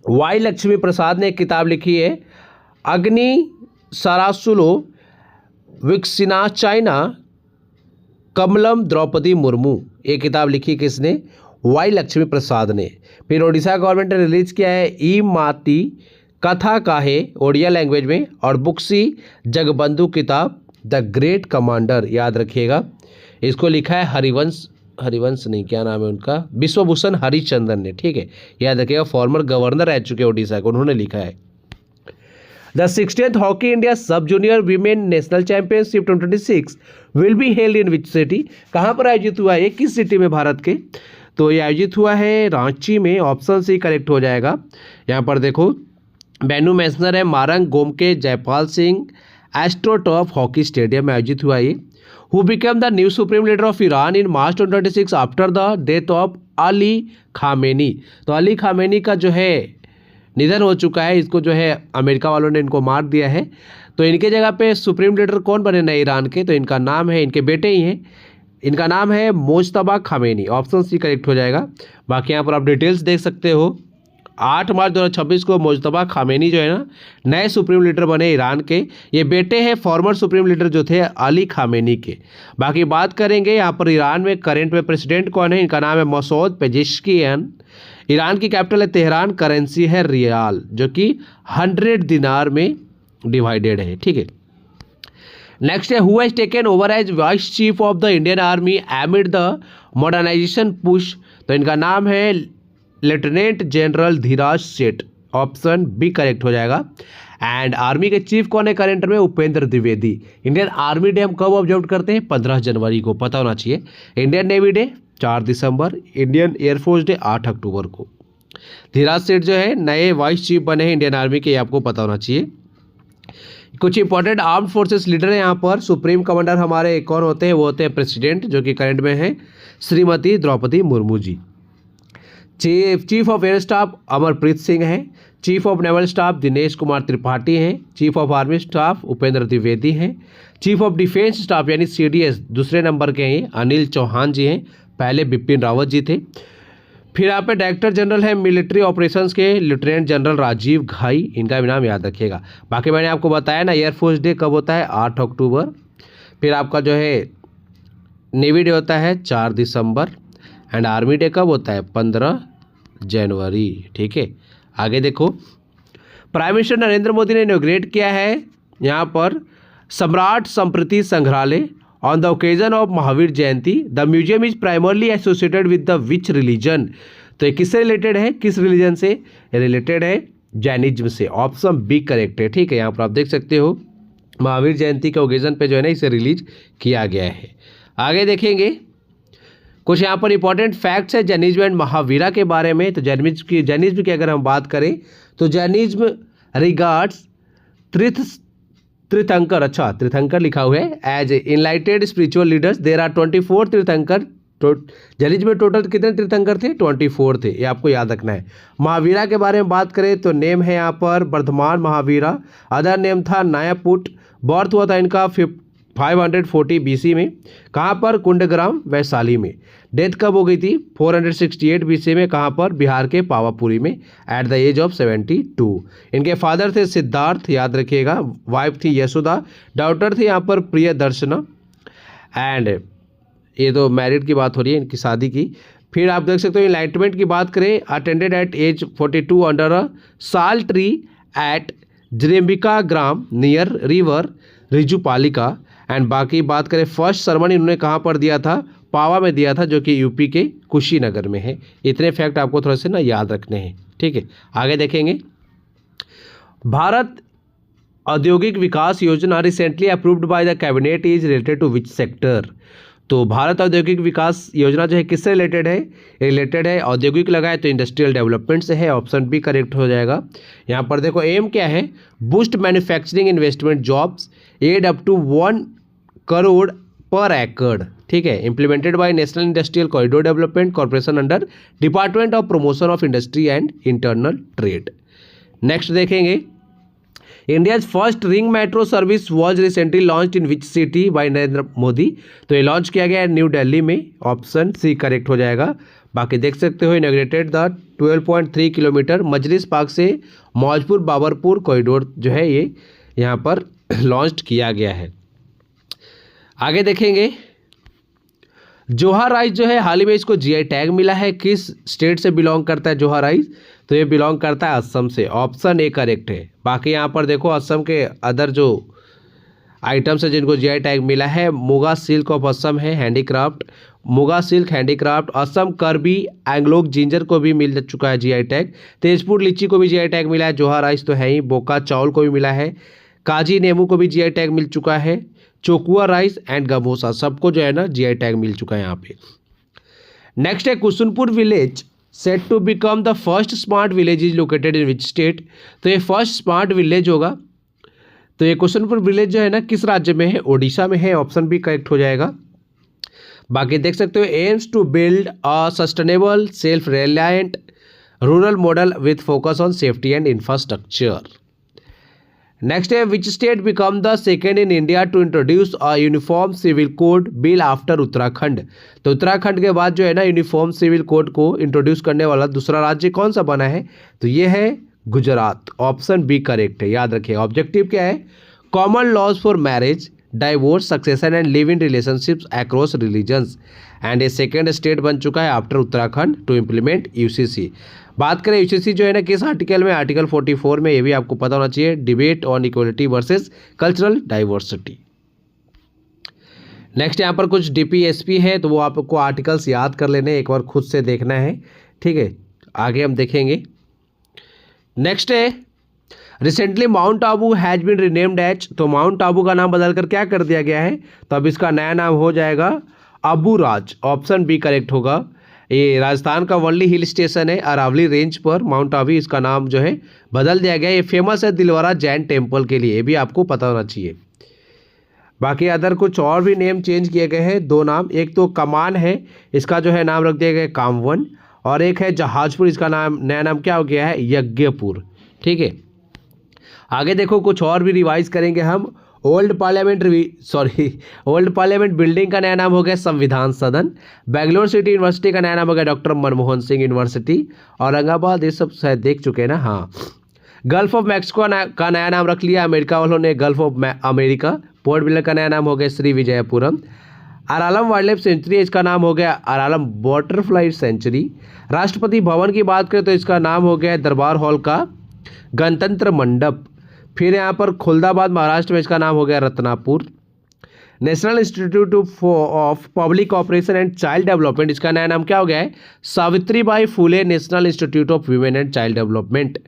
वाई लक्ष्मी प्रसाद ने एक किताब लिखी है अग्नि सरासुलो विक्सिना चाइना कमलम द्रौपदी मुर्मू, ये किताब लिखी किसने? वाई लक्ष्मी प्रसाद ने। फिर ओडिशा गवर्नमेंट ने रिलीज किया है ई माती कथा काहे ओडिया लैंग्वेज में, और बुक्सी जगबंधु किताब द ग्रेट कमांडर, याद रखिएगा। इसको लिखा है हरिवंश नहीं, क्या नाम है उनका, विश्वभूषण हरिचंदन ने, ठीक है, याद रखिएगा। फॉर्मर गवर्नर रह चुके ओडिशा को, उन्होंने लिखा है। द 60th हॉकी इंडिया सब junior women national championship 2026 will be held in which city, कहाँ पर आयोजित हुआ है, किस सिटी में भारत के? तो ये आयोजित हुआ है रांची में, ऑप्शन सी करेक्ट हो जाएगा। यहाँ पर देखो वेन्यू मेंशनर है Marang Gomke Jaipal Singh astroturf hockey stadium में आयोजित हुआ ये। Who become the new supreme leader of Iran in March 2026 after the death of Ali Khamenei, तो अली खामेनी का जो है निधन हो चुका है, इसको जो है अमेरिका वालों ने इनको मार दिया है। तो इनके जगह पे सुप्रीम लीडर कौन बने नए ईरान के? तो इनका नाम है, इनके बेटे ही हैं, इनका नाम है Mojtaba Khamenei, option C correct हो जाएगा। बाकी यहाँ पर आप डिटेल्स देख सकते हो। 8 मार्च 2026 को मोजतबा खामेनी जो है ना नए सुप्रीम लीडर बने ईरान के, ये बेटे हैं फॉर्मर सुप्रीम लीडर जो थे अली खामेनी के। बाकी बात करेंगे यहाँ पर ईरान में करंट में प्रेसिडेंट कौन है, इनका नाम है मसूद पेजेश्कियान। ईरान की कैपिटल है तेहरान, करेंसी है रियाल, जो कि 100 दिनार में डिवाइडेड है, ठीक है। नेक्स्ट है who has taken over as vice chief of the Indian army amid the modernisation push, तो इनका नाम है लेफ्टिनेंट जनरल धीराज सेठ, ऑप्शन बी करेक्ट हो जाएगा। एंड आर्मी के चीफ कौन है करेंट में? Upendra Dwivedi. Indian army day हम कब ऑब्जर्व करते हैं? 15 जनवरी को, पता होना चाहिए। इंडियन नेवी डे 4 दिसंबर, इंडियन एयरफोर्स डे 8 अक्टूबर को। धीराज सेठ जो है नए वाइस चीफ बने हैं इंडियन आर्मी के, ये आपको पता होना चाहिए। कुछ इंपॉर्टेंट आर्म फोर्सेस लीडर हैं यहाँ पर। सुप्रीम कमांडर हमारे कौन होते हैं? वो होते हैं प्रेसिडेंट, जो कि करंट में है Shrimati Draupadi Murmu ji. Chief of air staff Amarpreet Singh हैं। Chief of naval staff Dinesh Kumar Tripathi हैं। Chief of army staff Upendra Dwivedi हैं। चीफ ऑफ डिफेंस स्टाफ यानी CDS दूसरे नंबर के हैं अनिल चौहान जी हैं, पहले बिपिन रावत जी थे। फिर यहाँ पे डायरेक्टर जनरल है मिलिट्री ऑपरेशंस के लेफ्टिनेंट जनरल राजीव घाई, इनका भी नाम याद रखिएगा। बाकी मैंने आपको बताया ना एयरफोर्स डे कब होता है? 8 अक्टूबर। फिर आपका जो है नेवी डे होता है 4 दिसंबर, एंड आर्मी डे कब होता है? 15 जनवरी, ठीक है। आगे देखो, प्राइम मिनिस्टर नरेंद्र मोदी ने इनॉग्रेट किया है यहाँ पर सम्राट संप्रति संग्रहालय on the occasion of Mahavir Jayanti. The museum is primarily associated with the which religion, तो ये किससे रिलेटेड है? किस रिलीजन से रिलेटेड है? जैनिज्म से, ऑप्शन बी करेक्ट है, ठीक है। यहाँ पर आप देख सकते हो महावीर जयंती के ओकेजन पे जो है ना इसे रिलीज किया गया है। आगे देखेंगे कुछ यहाँ पर इंपॉर्टेंट फैक्ट्स है जैनिज्म एंड महावीरा के बारे में। तो जैनिज्म की अगर हम बात करें तो जैनिज्म रिगार्ड्स तीर्थंकर, अच्छा तीर्थंकर लिखा हुआ है, as enlightened spiritual leaders. There are 24 tirthankar. Jainism में टोटल कितने तीर्थंकर थे? 24 थे, ये आपको याद रखना है। महावीरा के बारे में बात करें तो नेम है यहाँ पर वर्धमान महावीरा, अदर नेम था नयापुट। बर्थ हुआ था इनका 540 BC में, कहाँ पर? कुंडग्राम वैशाली में। डेथ कब हो गई थी? 468 BC में, कहाँ पर? बिहार के पावापुरी में, एट द एज ऑफ 72। इनके फादर थे सिद्धार्थ, याद रखिएगा। वाइफ थी यशोदा, डॉटर थी यहाँ पर प्रियदर्शना। एंड ये तो मैरिड की बात हो रही है इनकी शादी की। फिर आप देख सकते हो इनलाइटमेंट की बात करें, attended at age 42 under a sal tree at Jrimbhika grama near river Rijupalika. And बाकी बात करें फर्स्ट सरमन इन्होंने कहाँ पर दिया था? पावा में दिया था, जो कि यूपी के कुशीनगर में है। इतने फैक्ट आपको थोड़ा से ना याद रखने हैं, ठीक है। आगे देखेंगे, Bharat Audyogik Vikas Yojana recently approved by the cabinet is related to which sector. तो भारत औद्योगिक विकास योजना जो है किससे रिलेटेड है? रिलेटेड है औद्योगिक लगाए तो इंडस्ट्रियल डेवलपमेंट से है। ऑप्शन बी करेक्ट हो जाएगा। यहाँ पर देखो एम क्या है, boost manufacturing investment jobs add up to 1 crore per acre, ठीक है। Implemented by national industrial corridor development corporation under department of promotion of industry and internal trade. Next देखेंगे, India's first ring metro service was recently launch in which city by Narendra Modi. तो ये launch किया गया है new Delhi में। Option C correct हो जाएगा। बाकी देख सकते हो, inaugurated the 12.3 kilometre Majlis park से मौजपुर बाबरपुर कॉरिडोर जो है ये यहाँ पर लॉन्च किया गया है। आगे देखेंगे, जोहा राइस जो है हाल ही में इसको जीआई टैग मिला है। किस स्टेट से बिलोंग करता है जोहा राइस? तो ये बिलोंग करता है असम से। ऑप्शन ए करेक्ट है। बाकी यहाँ पर देखो असम के अदर जो आइटम्स है जिनको जीआई टैग मिला है, मुगा सिल्क ऑफ असम है, handicraft, muga silk handicraft, Assam करबी एंग्लोक जिंजर को भी मिल चुका है जीआई टैग, तेजपुर लीची को भी जीआई टैग मिला है, जोहा राइस तो है ही, बोका चावल को भी मिला है, काजी नेमू को भी जीआई टैग मिल चुका है, चोकुआ राइस एंड गमोसा सबको जो है ना जीआई टैग मिल चुका है यहाँ पे। नेक्स्ट है, Kusunpur village set to become the first smart village is located in which state. तो ये फर्स्ट स्मार्ट विलेज होगा। तो ये कुसुनपुर विलेज जो है ना किस राज्य में है? ओडिशा में है। ऑप्शन बी करेक्ट हो जाएगा। बाकी देख सकते हो, aims to build a sustainable self reliant rural model with focus on safety and infrastructure. Next है, which state become the second in India to introduce a uniform civil code bill after Uttarakhand. तो उत्तराखंड के बाद जो है ना uniform civil code को introduce करने वाला दूसरा राज्य कौन सा बना है? तो ये है गुजरात। ऑप्शन बी करेक्ट है। याद रखिए, ऑब्जेक्टिव क्या है? Common laws for marriage, divorce, succession and live in relationships across religions. And ये सेकेंड स्टेट बन चुका है after Uttarakhand to implement UCC. बात करें यूसीसी जो है ना किस आर्टिकल में? आर्टिकल 44 में। ये भी आपको पता होना चाहिए, debate on equality versus cultural diversity. Next यहाँ पर कुछ डीपीएसपी है, तो वो आपको आर्टिकल्स याद कर लेने, एक बार खुद से देखना है, ठीक है। आगे हम देखेंगे। नेक्स्ट है, recently Mount Abu has been renamed as. तो माउंट आबू का नाम बदलकर क्या कर दिया गया है? तो अब इसका नया नाम हो जाएगा अबू राज। ऑप्शन बी करेक्ट होगा। ये राजस्थान का ओनली हिल स्टेशन है अरावली रेंज पर, माउंट आबू, इसका नाम जो है बदल दिया गया। ये फेमस है दिलवारा जैन टेम्पल के लिए, ये भी आपको पता होना चाहिए। बाकी अदर कुछ और भी नेम चेंज किए गए हैं, 2 नाम। एक तो कमान है, इसका जो है नाम रख दिया गया है कामवन, और एक है जहाजपुर, इसका नाम नया नाम क्या हो गया है? यज्ञपुर, ठीक है। आगे देखो कुछ और भी रिवाइज करेंगे हम। ओल्ड पार्लियामेंट बिल्डिंग का नया नाम हो गया संविधान सदन। बेंगलोर सिटी यूनिवर्सिटी का नया नाम हो गया डॉक्टर मनमोहन सिंह यूनिवर्सिटी। औरंगाबाद ये सब शायद देख चुके हैं ना, हाँ। गल्फ ऑफ मैक्सिको का नया नाम रख लिया अमेरिका वालों ने, Gulf of America. Port Blair का नया नाम हो गया Shri Vijayapuram. Aralam wildlife sanctuary, इसका नाम हो गया अरालम बटरफ्लाई सेंचुरी। राष्ट्रपति भवन की बात करें तो इसका नाम हो गया दरबार हॉल का गणतंत्र मंडप। फिर यहाँ पर खुलदाबाद महाराष्ट्र में, इसका नाम हो गया Ratnapur. National institute of public operation and child development, इसका नया नाम क्या हो गया है? Savitribai Phule national institute of women and child development.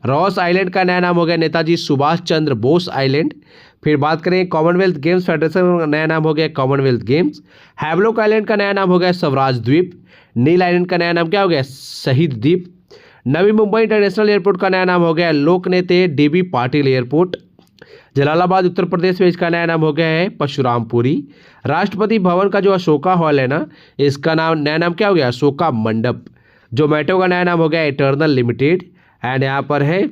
Ross Island का नया नाम हो गया नेताजी सुभाष चंद्र बोस आइलैंड। फिर बात करें कॉमनवेल्थ गेम्स फेडरेशन का नया नाम हो गया कॉमनवेल्थ गेम्स। हैवलॉक आइलैंड का नया नाम हो गया स्वराज द्वीप। नील आइलैंड का नया नाम क्या हो गया? शहीद द्वीप। नवी मुंबई इंटरनेशनल एयरपोर्ट का नया नाम हो गया लोकनेते डीबी पाटिल एयरपोर्ट। जलालाबाद उत्तर प्रदेश में, इसका नया नाम हो गया है परशुरामपुरी। राष्ट्रपति भवन का जो अशोका हॉल है ना, इसका नया नाम क्या हो गया? अशोका मंडप। जोमेटो का नया नाम हो गया इटर्नल लिमिटेड। एंड यहाँ पर है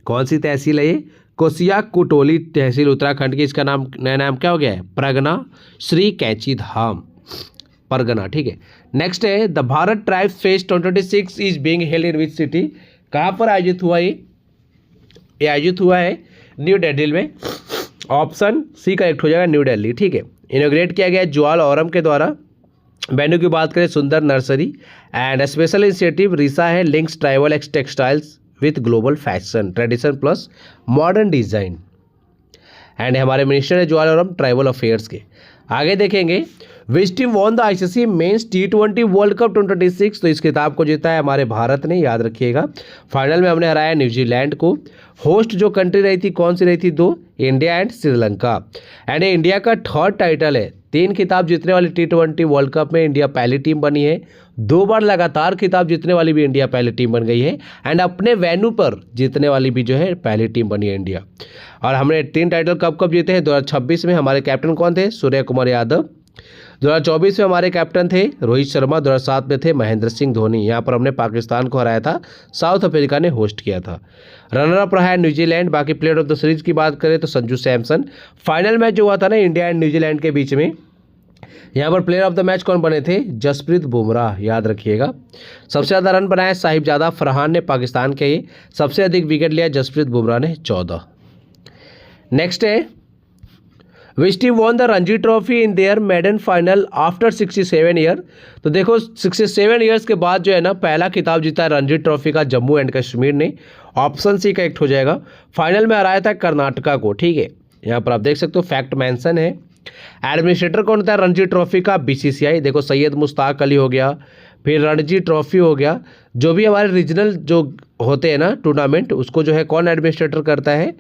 कौन सी तहसील है ये? कोसिया कुटोली तहसील उत्तराखंड की, इसका नाम नया नाम क्या हो गया है? प्रगना श्री कैंची धाम, परगना, ठीक है। नेक्स्ट है, the Bharat tribes fest 2026 is being held in which city. कहाँ पर आयोजित हुआ ये आयोजित हुआ है न्यू दिल्ली में। ऑप्शन सी करेक्ट हो जाएगा, न्यू दिल्ली, ठीक है। इनोग्रेट किया गया ज्वाल औरम के द्वारा। वेन्यू की बात करें सुंदर नर्सरी। एंड स्पेशल इनिशिएटिव रिसा है links tribal x textiles with global fashion tradition plus modern design. And हमारे मिनिस्टर है ज्वाल औरम ट्राइबल अफेयर्स के। आगे देखेंगे, विच team won the ICC men's T20 world cup 2026? तो इस खिताब को जीता है हमारे भारत ने, याद रखिएगा। फाइनल में हमने हराया न्यूजीलैंड को। होस्ट जो कंट्री रही थी कौन सी रही थी? 2, इंडिया एंड श्रीलंका। एंड ये इंडिया का 3rd टाइटल है। 3 खिताब जीतने वाली T20 वर्ल्ड कप में इंडिया पहली टीम बनी है। 2 बार लगातार खिताब जीतने वाली भी इंडिया पहली टीम बन गई है। एंड अपने वेन्यू पर जीतने वाली भी जो है पहली टीम बनी है इंडिया। और हमने 3 टाइटल कब जीते हैं? 2026 में हमारे कैप्टन कौन थे? सूर्य कुमार यादव। 2024 में हमारे कैप्टन थे रोहित शर्मा। 2007 में थे महेंद्र सिंह धोनी। यहाँ पर हमने पाकिस्तान को हराया था, साउथ अफ्रीका ने होस्ट किया था। रनर अप रहा है न्यूजीलैंड। बाकी प्लेयर ऑफ द सीरीज की बात करें तो संजू सैमसन। फाइनल मैच जो हुआ था ना इंडिया एंड न्यूजीलैंड के बीच में, यहाँ पर प्लेयर ऑफ द मैच कौन बने थे? जसप्रीत बुमराह, याद रखिएगा। सबसे ज़्यादा रन बनाए साहिबजादा फरहान ने, पाकिस्तान के ही। सबसे अधिक विकेट लिया जसप्रीत बुमराह ने, 14। नेक्स्ट है which team won the Ranji trophy in their maiden final after 67 year? तो देखो 67 ईयर्स के बाद जो है ना पहला खिताब जीता है रणजी ट्रॉफी का जम्मू एंड कश्मीर ने। ऑप्शन सी करेक्ट हो जाएगा। फाइनल में हराया था कर्नाटका को, ठीक है। यहाँ पर आप देख सकते हो फैक्ट मेंशन है। एडमिनिस्ट्रेटर कौन था रणजी ट्रॉफी का? BCCI। देखो सैयद मुश्ताक अली हो गया, फिर रणजी ट्रॉफी हो गया। जो भी हमारे रीजनल जो होते हैं ना टूर्नामेंट, उसको जो है कौन एडमिनिस्ट्रेटर करता है?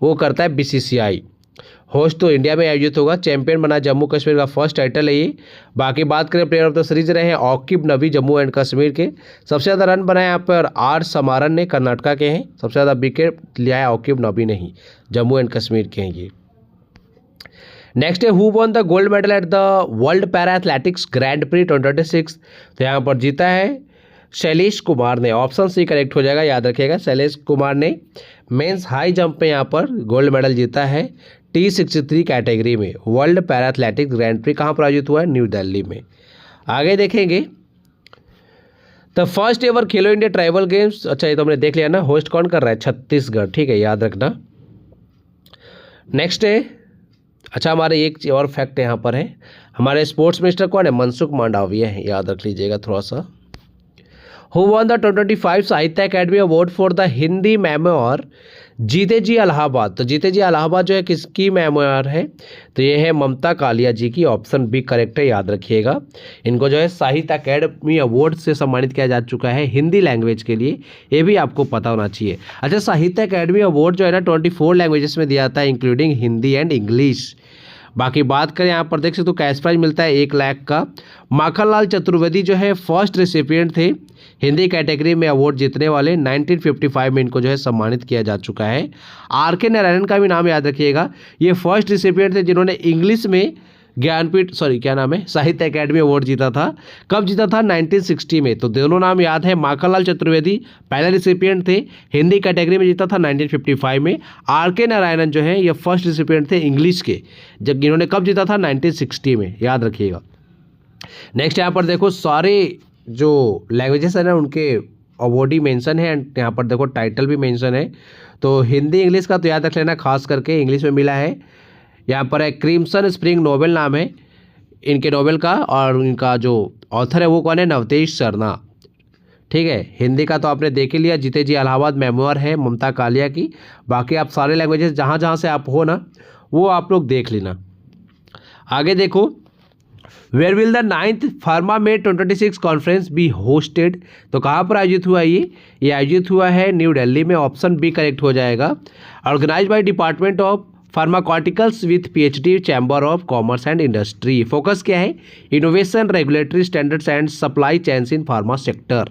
वो करता है BCCI। होस्ट तो इंडिया में आयोजित होगा। चैंपियन बना जम्मू कश्मीर का 1st टाइटल है ये। बाकी बात करें प्लेयर ऑफ द सीरीज रहे हैं आकिब नबी जम्मू एंड कश्मीर के। सबसे ज़्यादा रन बनाए यहाँ पर R समारन ने, कर्नाटका के हैं। सबसे ज़्यादा विकेट लिया है आकिब नबी ने ही, जम्मू एंड कश्मीर के हैं ये। नेक्स्ट है who won the gold medal at the world para athletics grand pre 2026? तो यहाँ पर जीता है शैलेश कुमार ने। ऑप्शन सी करेक्ट हो जाएगा, याद रखिएगा। शैलेश कुमार ने मेंस हाई जंप में यहाँ पर गोल्ड मेडल जीता है T63 कैटेगरी में। World para athletics grand pre कहाँ पर आयोजित हुआ है? न्यू दिल्ली में। आगे देखेंगे the first ever Khelo India tribal games. अच्छा ये तो हमने देख लिया ना, होस्ट कौन कर रहा है? छत्तीसगढ़, ठीक है, याद रखना। नेक्स्ट है, अच्छा हमारे एक और फैक्ट यहाँ पर है, हमारे स्पोर्ट्स मिनिस्टर कौन है? मनसुख मांडविया है, याद रख लीजिएगा थोड़ा सा। हु वॉन द 2025 साहित्य academy award for the Hindi memoir जीते जी इलाहाबाद? तो जीते जी इलाहाबाद जो है किसकी मेमोयर है? तो ये है ममता कालिया जी की। ऑप्शन बी करेक्ट है, याद रखिएगा। इनको जो है साहित्य अकेडमी अवार्ड से सम्मानित किया जा चुका है हिंदी लैंग्वेज के लिए, ये भी आपको पता होना चाहिए। अच्छा साहित्य अकेडमी अवार्ड जो है ना 24 लैंग्वेजेस में दिया जाता है इंक्लूडिंग हिंदी एंड इंग्लिश। बाकी बात करें यहाँ पर देख सकते हो कैश प्राइज मिलता है 1 लाख का। माखनलाल चतुर्वेदी जो है फर्स्ट रेसिपिएंट थे हिंदी कैटेगरी में अवार्ड जीतने वाले। 1955 में इनको जो है सम्मानित किया जा चुका है। RK नारायणन का भी नाम याद रखिएगा। ये फर्स्ट रेसिपिएंट थे जिन्होंने इंग्लिश में ज्ञानपीठ साहित्य अकेडमी अवार्ड जीता था। कब जीता था? 1960 में। तो दोनों नाम याद है। माखनलाल चतुर्वेदी पहले रिसिपिएंट थे, हिंदी कैटेगरी में जीता था 1955 में। RK नारायणन जो है ये फर्स्ट रिसिपिएंट थे इंग्लिश के, जब इन्होंने कब जीता था? 1960 में, याद रखिएगा। नेक्स्ट यहाँ पर देखो सारे जो लैंग्वेजेस है ना उनके अवार्ड ही मेंशन है एंड यहाँ पर देखो टाइटल भी मेंशन है। तो हिंदी इंग्लिश का तो याद रख लेना, खास करके इंग्लिश में मिला है। यहाँ पर है क्रिम्सन स्प्रिंग नोबेल नाम है इनके नोबेल का, और इनका जो ऑथर है वो कौन है? नवतेश सरना, ठीक है। हिंदी का तो आपने देख ही लिया, जीते जी इलाहाबाद मेमोयर है ममता कालिया की। बाकी आप सारे लैंग्वेजेस जहाँ जहाँ से आप हो ना वो आप लोग देख लेना। आगे देखो where will the 9th pharma med 2026 conference be hosted? तो कहाँ पर आयोजित हुआ ये आयोजित हुआ है न्यू दिल्ली में। ऑप्शन बी करेक्ट हो जाएगा। Organise by department of pharmaceuticals with PhD chamber of commerce and industry. Focus क्या है? Innovation, regulatory standards and supply chains in pharma sector.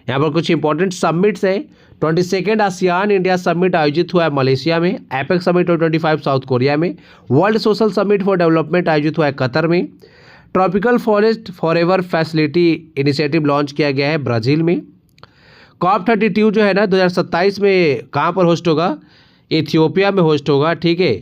यहाँ पर कुछ इंपॉर्टेंट समिट्स है। 22nd आसियान इंडिया समिट आयोजित हुआ है मलेशिया में। एपेक समिट 2025 साउथ कोरिया में। World social summit for development आयोजित हुआ है कतर में। Tropical forest forever facility initiative launch किया गया है ब्राज़ील में। COP32 जो है ना 2027 में कहाँ पर होस्ट होगा? इथियोपिया में होस्ट होगा, ठीक है।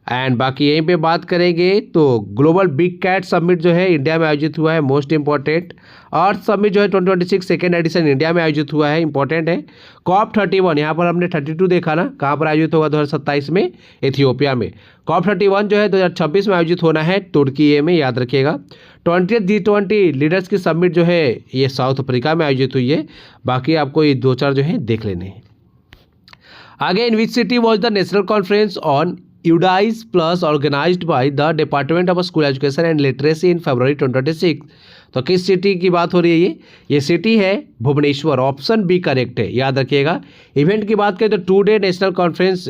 एंड बाकी यहीं पे बात करेंगे तो ग्लोबल बिग कैट समिट जो है इंडिया में आयोजित हुआ है, मोस्ट इंपॉर्टेंट। अर्थ समिट जो है 2026 सेकेंड एडिशन इंडिया में आयोजित हुआ है, इंपॉर्टेंट है। COP31 यहाँ पर हमने 32 देखा ना, कहाँ पर आयोजित होगा? 2027 में इथियोपिया में। COP31 जो है 2026 में आयोजित होना है तुर्की में, याद रखिएगा। 20th G20 लीडर्स की समिट जो है ये साउथ अफ्रीका में आयोजित हुई है। बाकी आपको ये 2-4 जो है देख लेने हैं। आगे in which city was the national conference on UDICE Plus organized by the Department of School Education and Literacy in February 2026। तो किस सिटी की बात हो रही है ये सिटी है भुवनेश्वर, ऑप्शन बी करेक्ट है, याद रखिएगा। इवेंट की बात करें तो 2 डे नेशनल कॉन्फ्रेंस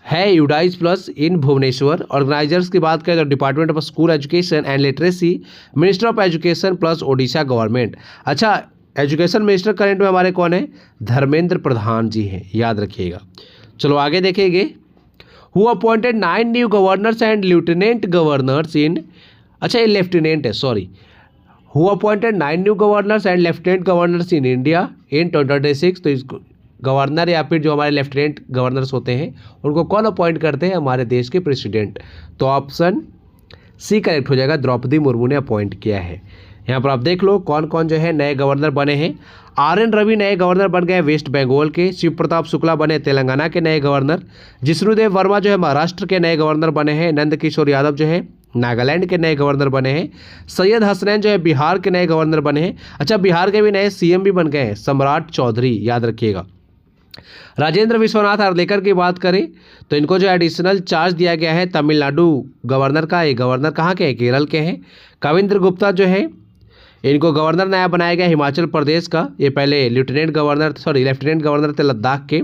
है UDICE प्लस इन भुवनेश्वर। ऑर्गेनाइजर्स की बात करें तो department of school education and literacy, minister of education plus Odisha government. अच्छा, एजुकेशन मिनिस्टर करंट में हमारे कौन है? धर्मेंद्र प्रधान जी हैं, याद रखिएगा। चलो आगे देखेंगे। Who appointed 9 new governors and lieutenant governors in, अच्छा ये लेफ्टिनेंट है, sorry. Who appointed 9 new governors and lieutenant governors in India in 2026। तो इसको गवर्नर या फिर जो हमारे लेफ्टिनेंट गवर्नर्स होते हैं उनको कौन अपॉइंट करते हैं? हमारे देश के प्रेसिडेंट। तो ऑप्शन सी करेक्ट हो जाएगा, द्रौपदी मुर्मू ने अपॉइंट किया है। यहाँ पर आप देख लो कौन कौन जो है नए गवर्नर बने हैं। RN रवि नए गवर्नर बन गए वेस्ट बंगाल के। शिव प्रताप शुक्ला बने तेलंगाना के नए गवर्नर। जिष्णुदेव वर्मा जो है महाराष्ट्र के नए गवर्नर बने हैं। नंद किशोर यादव जो है नागालैंड के नए गवर्नर बने हैं। सैयद हसनैन जो है बिहार के नए गवर्नर बने हैं। अच्छा, बिहार के भी नए CM भी बन गए हैं, सम्राट चौधरी, याद रखिएगा। राजेंद्र विश्वनाथ आर्लेकर की बात करें तो इनको जो एडिशनल चार्ज दिया गया है तमिलनाडु गवर्नर का। ये गवर्नर कहाँ के हैं? केरल के हैं। कविंद्र गुप्ता जो है इनको गवर्नर नया बनाया गया हिमाचल प्रदेश का। ये पहले लेफ्टिनेंट गवर्नर थे लद्दाख के।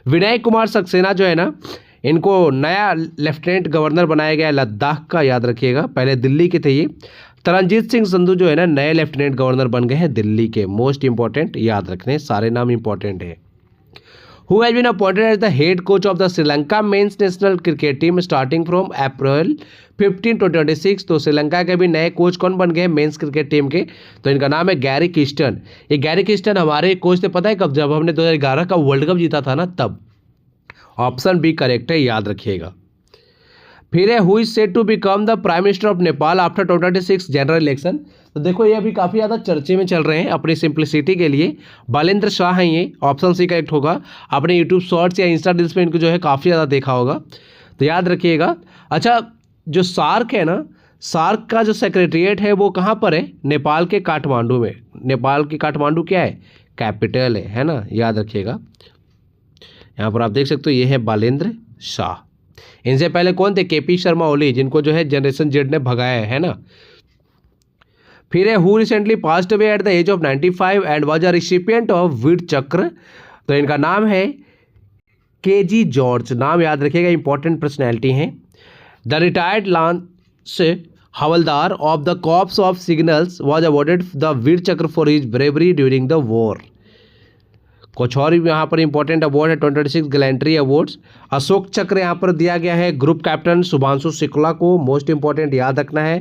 विनय कुमार सक्सेना जो है ना, इनको नया लेफ्टिनेंट गवर्नर बनाया गया लद्दाख का, याद रखिएगा। पहले दिल्ली के थे ये। तरनजीत सिंह संधू जो है ना नए लेफ्टिनेंट गवर्नर बन गए हैं दिल्ली के। मोस्ट इंपॉर्टेंट, याद रखने, सारे नाम इंपॉर्टेंट है। Who has been appointed as the head coach of the Sri Lanka men's national cricket team starting from April 15, 2026। तो श्रीलंका के भी नए कोच कौन बन गए मेंस क्रिकेट टीम के? तो इनका नाम है गैरी किस्टन। ये गैरी किस्टन हमारे कोच थे, पता है कब? जब हमने 2011 का वर्ल्ड कप जीता था ना, तब। ऑप्शन बी करेक्ट है, याद रखिएगा। फिर है who is said to become the prime minister of Nepal after 2026 general election. तो देखो ये अभी काफ़ी ज़्यादा चर्चे में चल रहे हैं अपनी सिंप्लिसिटी के लिए। बालेंद्र शाह हैं ये, ऑप्शन सी करेक्ट होगा। आपने यूट्यूब शॉर्ट्स या इंस्टा रील्स में इनको जो है काफ़ी ज़्यादा देखा होगा, तो याद रखिएगा। अच्छा, जो सार्क है ना, सार्क का जो सेक्रेटरीट है वो कहाँ पर है? नेपाल के काठमांडू में। नेपाल की काठमांडू क्या है? कैपिटल है ना, याद रखिएगा। यहाँ पर आप देख सकते हो ये है बालेंद्र शाह। इनसे पहले कौन थे? KP शर्मा ओली, जिनको जो है जनरेशन जेड ने भगाया है ना। फिर है who recently passed away at the age of 95 and was a recipient of Vir Chakra. तो इनका नाम है KG जॉर्ज, नाम याद रखिएगा, इंपॉर्टेंट पर्सनैलिटी हैं। The retired lance havildar of the corps of signals was awarded the Vir Chakra for his bravery during the war. कुछ और यहाँ पर इंपॉर्टेंट अवार्ड है 26 गैलेंट्री अवार्ड्स। अशोक चक्र यहाँ पर दिया गया है ग्रुप कैप्टन शुभांशु शुक्ला को, मोस्ट इंपॉर्टेंट, याद रखना है।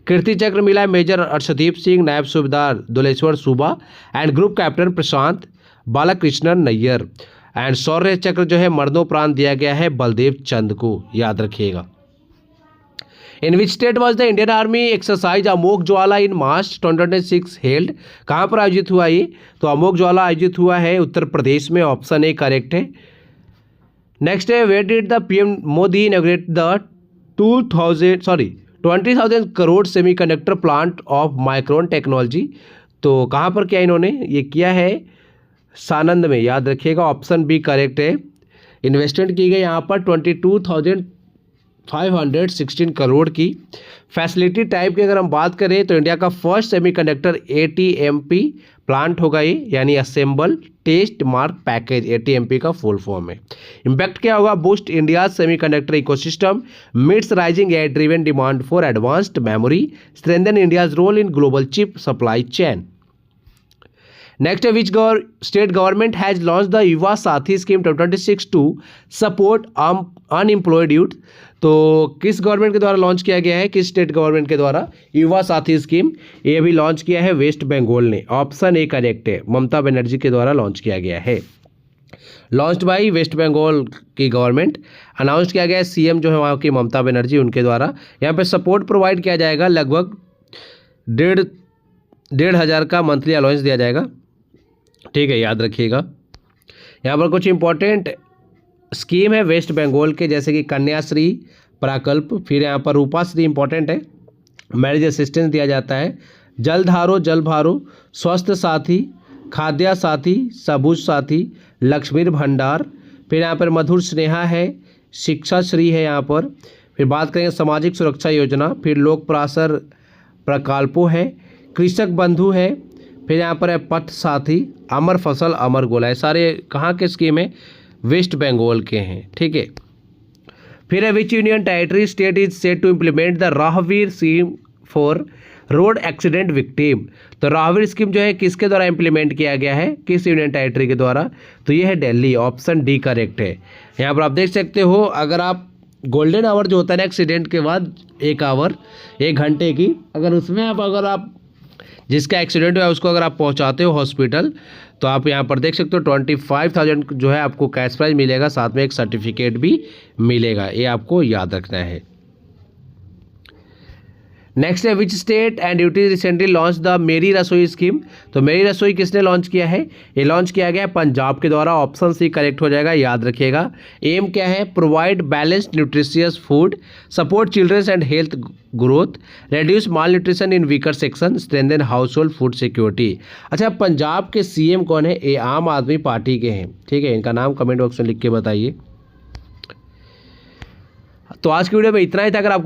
कीर्ति चक्र मिला है मेजर अर्शदीप सिंह, नायब Subedar Duleshwar Suba and group captain Prashant Balakrishnan Nair. And Shaurya Chakra जो है मरणोपरांत दिया गया है बलदेव चंद को, याद रखिएगा। In which state was the Indian army exercise Amogh Jwala in March 2026 held. कहाँ पर आयोजित हुआ ये? तो अमोक ज्वाला आयोजित हुआ है उत्तर प्रदेश में, ऑप्शन ए करेक्ट है। नेक्स्ट है where did the PM Modi inaugurate the 20,000 crore semiconductor plant of Micron technology. तो कहाँ पर किया इन्होंने? ये किया है सानंद में, याद रखिएगा, ऑप्शन बी करेक्ट है। इन्वेस्टमेंट की गई यहाँ पर 22,516 करोड़ की। फैसिलिटी टाइप की अगर हम बात करें तो इंडिया का फर्स्ट सेमीकंडक्टर ATMP प्लांट होगा ये, यानी assemble test mark package, ATMP का फुल फॉर्म है। इम्पैक्ट क्या होगा? Boost India semiconductor ecosystem, meets rising AI driven demand for advanced memory, strengthen India's role in global chip supply chain. Next है which state government has launch the Yuva Saathi scheme 2026 to support unemployed youth. तो किस government के द्वारा launch किया गया है? किस state government के द्वारा युवा साथी स्कीम? ये भी लॉन्च किया है वेस्ट बंगाल ने, ऑप्शन ए करेक्ट है। ममता बनर्जी के द्वारा लॉन्च किया गया है। लॉन्च्ड बाई वेस्ट बंगाल की गवर्नमेंट, अनाउंस किया गया है CM जो है वहाँ की ममता बनर्जी, उनके द्वारा। यहाँ पे सपोर्ट प्रोवाइड किया जाएगा, लगभग 1,500 का मंथली अलाउंस दिया जाएगा, ठीक है, याद रखिएगा। यहाँ पर कुछ इंपॉर्टेंट स्कीम है वेस्ट बंगाल के, जैसे कि कन्याश्री प्रकल्प, फिर यहाँ पर रूपाश्री इंपॉर्टेंट है, मैरिज असिस्टेंस दिया जाता है, जलधारो जलभारो, स्वस्थ साथी, खाद्य साथी, सबुज साथी, लक्ष्मीर भंडार, फिर यहाँ पर मधुर स्नेहा है, शिक्षा श्री है यहाँ पर। फिर बात करेंगे सामाजिक सुरक्षा योजना, फिर लोक प्रासर प्रकल्पों है, कृषक बंधु है, फिर यहाँ पर है पथ साथी, अमर फसल अमर गोला। सारे कहाँ के स्कीम है? वेस्ट बंगाल के हैं, ठीक है। फिर है which union territory state is set to implement the Rahveer scheme for road accident victim. तो राहवीर स्कीम जो है किसके द्वारा इम्प्लीमेंट किया गया है, किस यूनियन टेरिटरी के द्वारा? तो ये है दिल्ली, ऑप्शन डी करेक्ट है। यहाँ पर आप देख सकते हो, अगर आप गोल्डन आवर जो होता है ना एक्सीडेंट के बाद 1 आवर 1 घंटे की, अगर आप जिसका एक्सीडेंट हुआ उसको अगर आप पहुंचाते हो हॉस्पिटल, तो आप यहाँ पर देख सकते हो 25,000 जो है आपको कैश प्राइज मिलेगा, साथ में एक सर्टिफिकेट भी मिलेगा। ये आपको याद रखना है। नेक्स्ट है which state and UT recently launch the मेरी रसोई स्कीम। तो मेरी रसोई किसने लॉन्च किया है? ये लॉन्च किया गया है पंजाब के द्वारा, ऑप्शन सी करेक्ट हो जाएगा, याद रखिएगा। एम क्या है? Provide balanced nutritious food, support children's and health growth, reduce mall nutrition in beaker section, strengthen house hold food security. अच्छा, पंजाब के सीएम कौन है? ये आम आदमी पार्टी के हैं, ठीक है। इनका नाम कमेंट बॉक्स में लिख के बताइए। तो आज की वीडियो में इतना ही था। अगर आपको